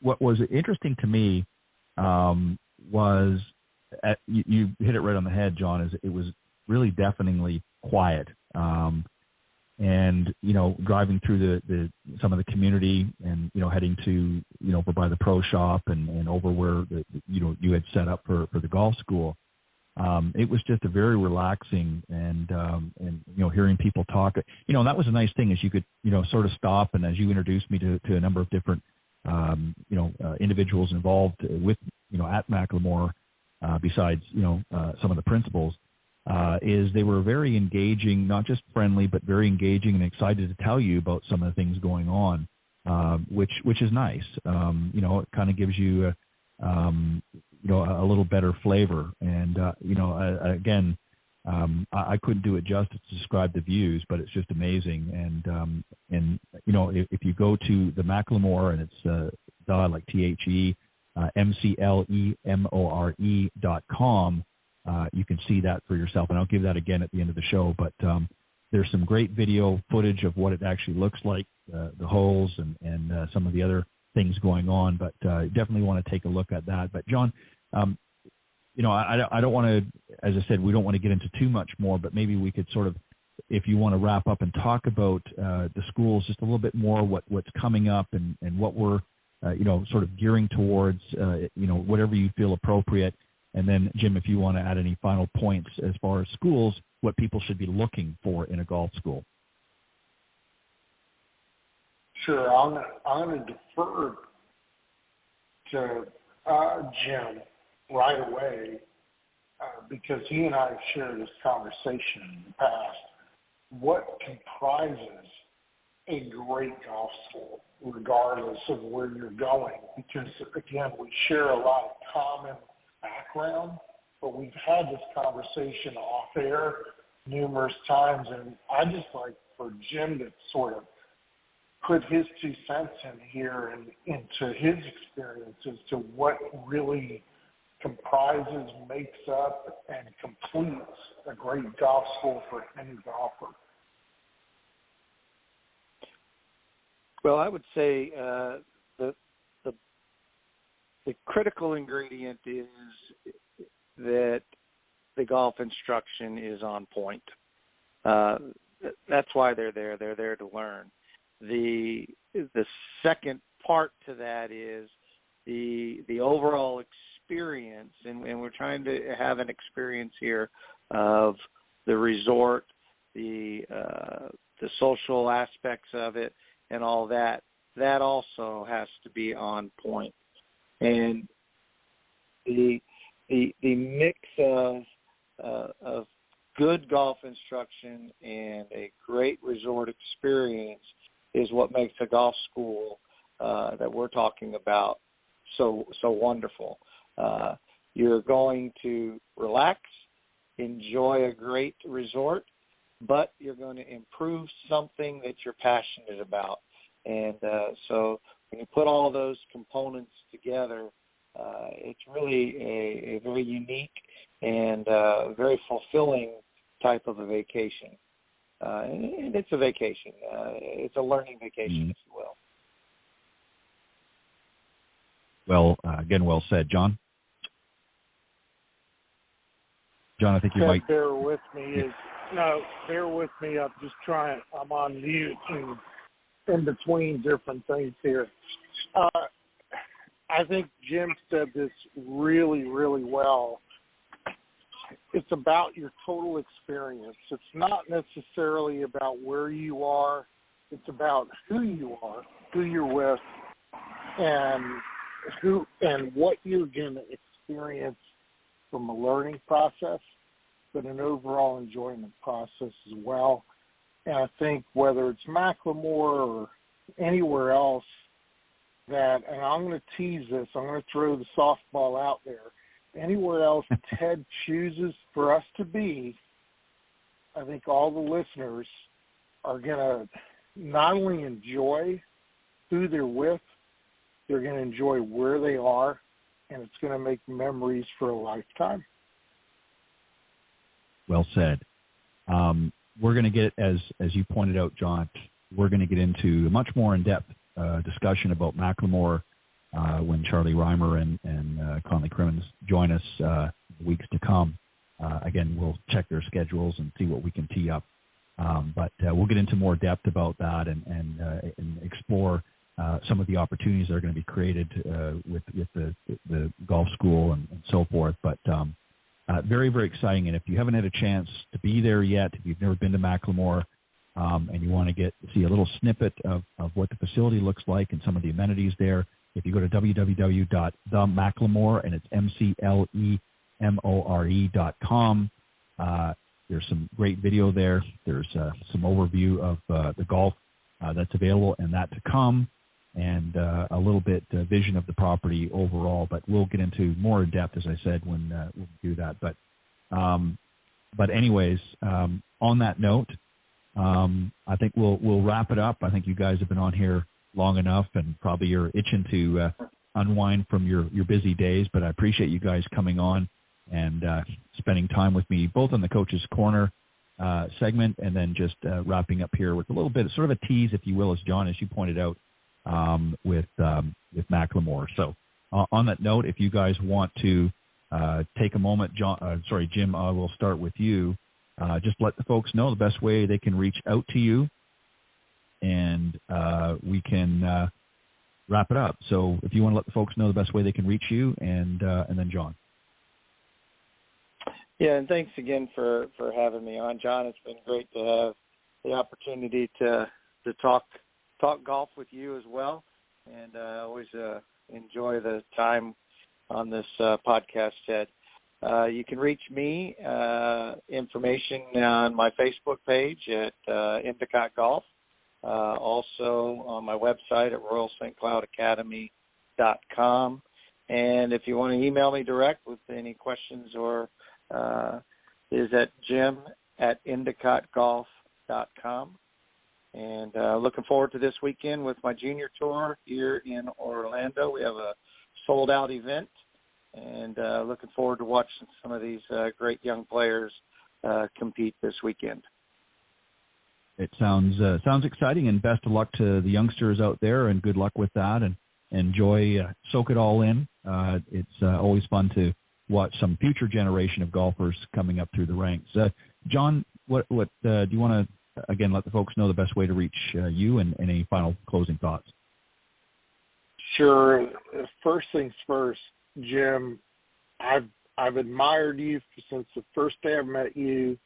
What was interesting to me was you hit it right on the head, John. Is it was really deafeningly quiet. And driving through the some of the community and heading to over by the pro shop and over where you had set up for the golf school, it was just a very relaxing and hearing people talk. That was a nice thing, is you could sort of stop, and as you introduced me to a number of different individuals involved with at Macklemore, besides some of the principals. Is they were very engaging, not just friendly, but very engaging and excited to tell you about some of the things going on, which is nice. It kind of gives you a little better flavor. And again, I couldn't do it justice to describe the views, but it's just amazing. And if you go to the Macklemore, and it's like MCLEMORE.com. You can see that for yourself, and I'll give that again at the end of the show. But there's some great video footage of what it actually looks like, the holes and some of the other things going on. But definitely want to take a look at that. But John, I don't want to, as I said, we don't want to get into too much more, but maybe we could sort of, if you want to wrap up and talk about the schools just a little bit more, what's coming up and what we're, sort of gearing towards, whatever you feel appropriate. And then, Jim, if you want to add any final points as far as schools, what people should be looking for in a golf school. Sure. I'm going to defer to Jim right away because he and I have shared this conversation in the past. What comprises a great golf school, regardless of where you're going? Because, again, we share a lot of common background, but we've had this conversation off air numerous times, and I just like for Jim to sort of put his 2 cents in here and into his experience as to what really comprises, makes up, and completes a great golf school for any golfer? Well, I would say the critical ingredient is that the golf instruction is on point. That's why they're there. They're there to learn. The second part to that is the overall experience, and we're trying to have an experience here of the resort, the social aspects of it, and all that. That also has to be on point. And the mix of good golf instruction and a great resort experience is what makes a golf school that we're talking about so wonderful. You're going to relax, enjoy a great resort, but you're going to improve something that you're passionate about. And so when you put all those components together, it's really a very unique and very fulfilling type of a vacation. And it's a vacation. It's a learning vacation, if you will. Well, again, well said. John? John, I think you might... Bear with me. Bear with me. I'm just trying. I'm on mute and in between different things here. I think Jim said this really, really well. It's about your total experience. It's not necessarily about where you are. It's about who you are, who you're with, and what you're going to experience from a learning process, but an overall enjoyment process as well. And I think whether it's Macklemore or anywhere else, and I'm going to tease this, I'm going to throw the softball out there, anywhere else Ted chooses for us to be, I think all the listeners are going to not only enjoy who they're with, they're going to enjoy where they are, and it's going to make memories for a lifetime. Well said. We're going to get, as you pointed out, John, we're going to get into a much more in-depth discussion about Macklemore when Charlie Reimer and Conley Crimmins join us weeks to come. Again, we'll check their schedules and see what we can tee up. But we'll get into more depth about that and explore some of the opportunities that are going to be created with the golf school and so forth. But very, very exciting. And if you haven't had a chance to be there yet, if you've never been to Macklemore, and you want to see a little snippet of what the facility looks like and some of the amenities there, if you go to www.themacklemore, and it's MCLEMORE.com, there's some great video there. There's some overview of the golf that's available and that to come, and a little bit vision of the property overall. But we'll get into more in depth, as I said, when we do that. But anyways, on that note, I think we'll wrap it up. I think you guys have been on here long enough, and probably you're itching to unwind from your busy days. But I appreciate you guys coming on and spending time with me, both on the Coach's Corner segment, and then just wrapping up here with a little bit, sort of a tease, if you will, as John, as you pointed out, with Macklemore. So on that note, if you guys want to take a moment, Jim, I will start with you. Just let the folks know the best way they can reach out to you, and we can wrap it up. So if you want to let the folks know the best way they can reach you, and then John. Yeah, and thanks again for having me on, John. It's been great to have the opportunity to talk golf with you as well, and I always enjoy the time on this podcast, Ted. You can reach me, information on my Facebook page at Endicott Golf, also on my website at RoyalSt.CloudAcademy.com. And if you want to email me direct with any questions or is at jim@EndicottGolf.com. And looking forward to this weekend with my junior tour here in Orlando. We have a sold-out event and looking forward to watching some of these great young players compete this weekend. It sounds exciting, and best of luck to the youngsters out there, and good luck with that, and enjoy, soak it all in. It's always fun to watch some future generation of golfers coming up through the ranks. John, what do you want to, again, let the folks know the best way to reach you, and any final closing thoughts? Sure. First things first, Jim, I've admired you since the first day I met you,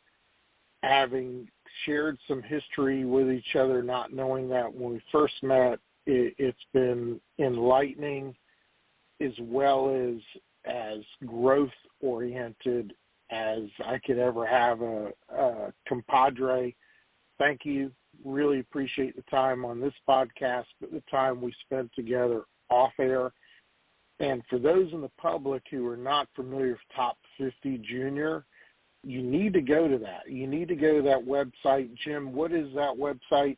having shared some history with each other, not knowing that when we first met. It's been enlightening as well as growth-oriented as I could ever have a compadre. Thank you. Really appreciate the time on this podcast, but the time we spent together off air. And for those in the public who are not familiar with Top 50 Junior, you need to go to that. You need to go to that website. Jim, what is that website?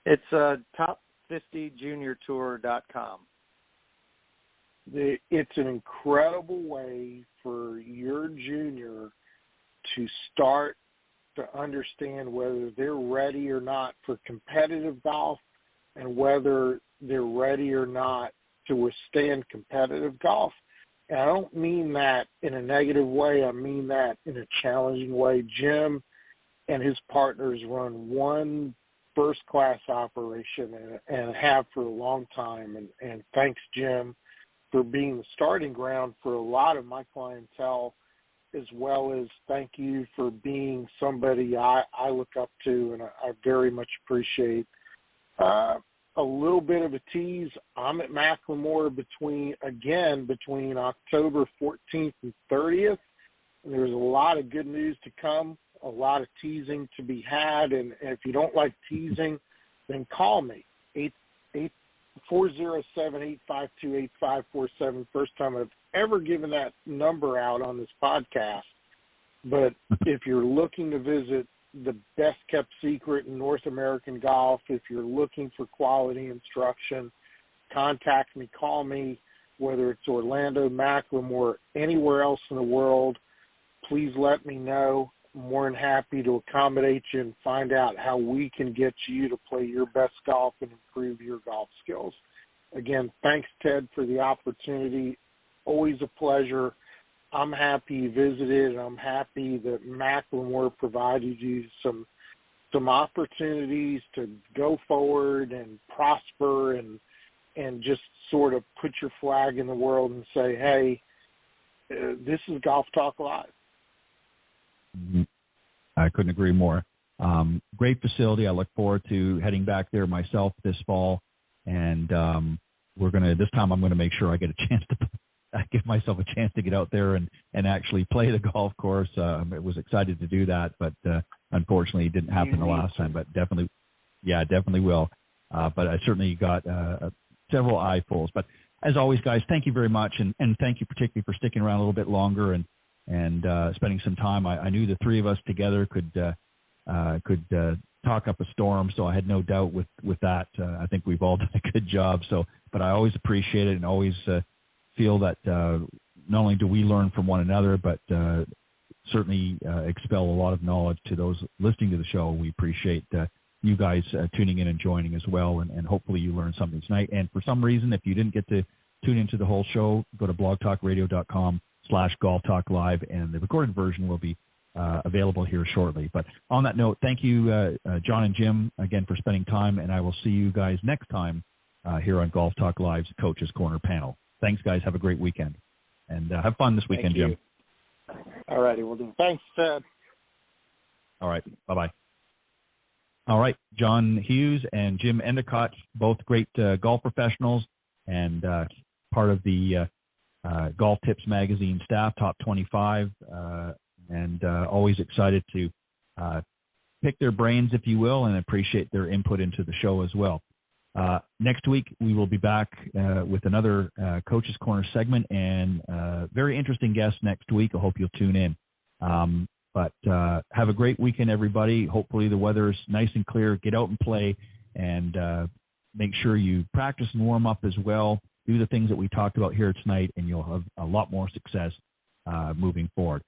It's top50juniortour.com. It's an incredible way for your junior to start to understand whether they're ready or not for competitive golf, and whether they're ready or not to withstand competitive golf. And I don't mean that in a negative way. I mean that in a challenging way. Jim and his partners run one first-class operation and have for a long time. And thanks, Jim, for being the starting ground for a lot of my clientele, as well as thank you for being somebody I look up to and I very much appreciate. A little bit of a tease, I'm at Macklemore between October 14th and 30th. And there's a lot of good news to come, a lot of teasing to be had. And if you don't like teasing, then call me, 407-852-8547. First time I've ever given that number out on this podcast. But if you're looking to visit the best kept secret in North American golf, if you're looking for quality instruction, contact me, call me, whether it's Orlando, Macklemore, anywhere else in the world. Please let me know. I'm more than happy to accommodate you and find out how we can get you to play your best golf and improve your golf skills. Again, thanks, Ted, for the opportunity. Always a pleasure. I'm happy you visited. I'm happy that Macklemore provided you some opportunities to go forward and prosper and just sort of put your flag in the world and say, hey, this is Golf Talk Live. I couldn't agree more. Great facility. I look forward to heading back there myself this fall. And this time I'm going to make sure I get a chance to give myself a chance to get out there and actually play the golf course. I was excited to do that, but unfortunately it didn't happen the last time, but definitely will. But I certainly got several eyefuls. But as always, guys, thank you very much. And thank you particularly for sticking around a little bit longer and spending some time. I knew the three of us together could talk up a storm, so I had no doubt with that. I think we've all done a good job. But I always appreciate it and always feel that not only do we learn from one another, but certainly expel a lot of knowledge to those listening to the show. We appreciate you guys tuning in and joining as well, and hopefully you learned something tonight. And for some reason, if you didn't get to tune into the whole show, go to blogtalkradio.com/golftalklive, and the recorded version will be available here shortly. But on that note, thank you, John and Jim, again for spending time, and I will see you guys next time here on Golf Talk Live's Coach's Corner panel. Thanks, guys. Have a great weekend. And have fun this weekend, Jim. All righty, we'll do. Thanks, Ted. All right. Bye-bye. All right. John Hughes and Jim Endicott, both great golf professionals and part of the Golf Tips Magazine staff, top 25, and always excited to pick their brains, if you will, and appreciate their input into the show as well. Next week, we will be back with another Coach's Corner segment and very interesting guest next week. I hope you'll tune in. But have a great weekend, everybody. Hopefully the weather's nice and clear. Get out and play, and make sure you practice and warm up as well. do the things that we talked about here tonight, and you'll have a lot more success moving forward.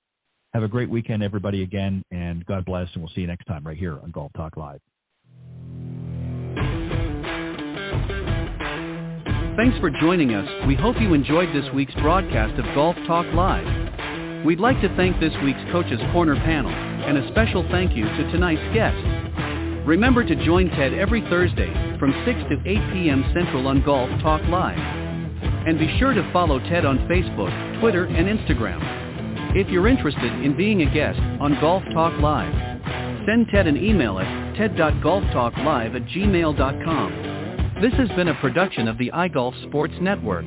Have a great weekend, everybody, again, and God bless, and we'll see you next time right here on Golf Talk Live. Thanks for joining us. We hope you enjoyed this week's broadcast of Golf Talk Live. We'd like to thank this week's Coach's Corner panel, and a special thank you to tonight's guest. Remember to join Ted every Thursday from 6 to 8 p.m. Central on Golf Talk Live. And be sure to follow Ted on Facebook, Twitter, and Instagram. If you're interested in being a guest on Golf Talk Live, send Ted an email at ted.golftalklive@gmail.com. This has been a production of the iGolf Sports Network.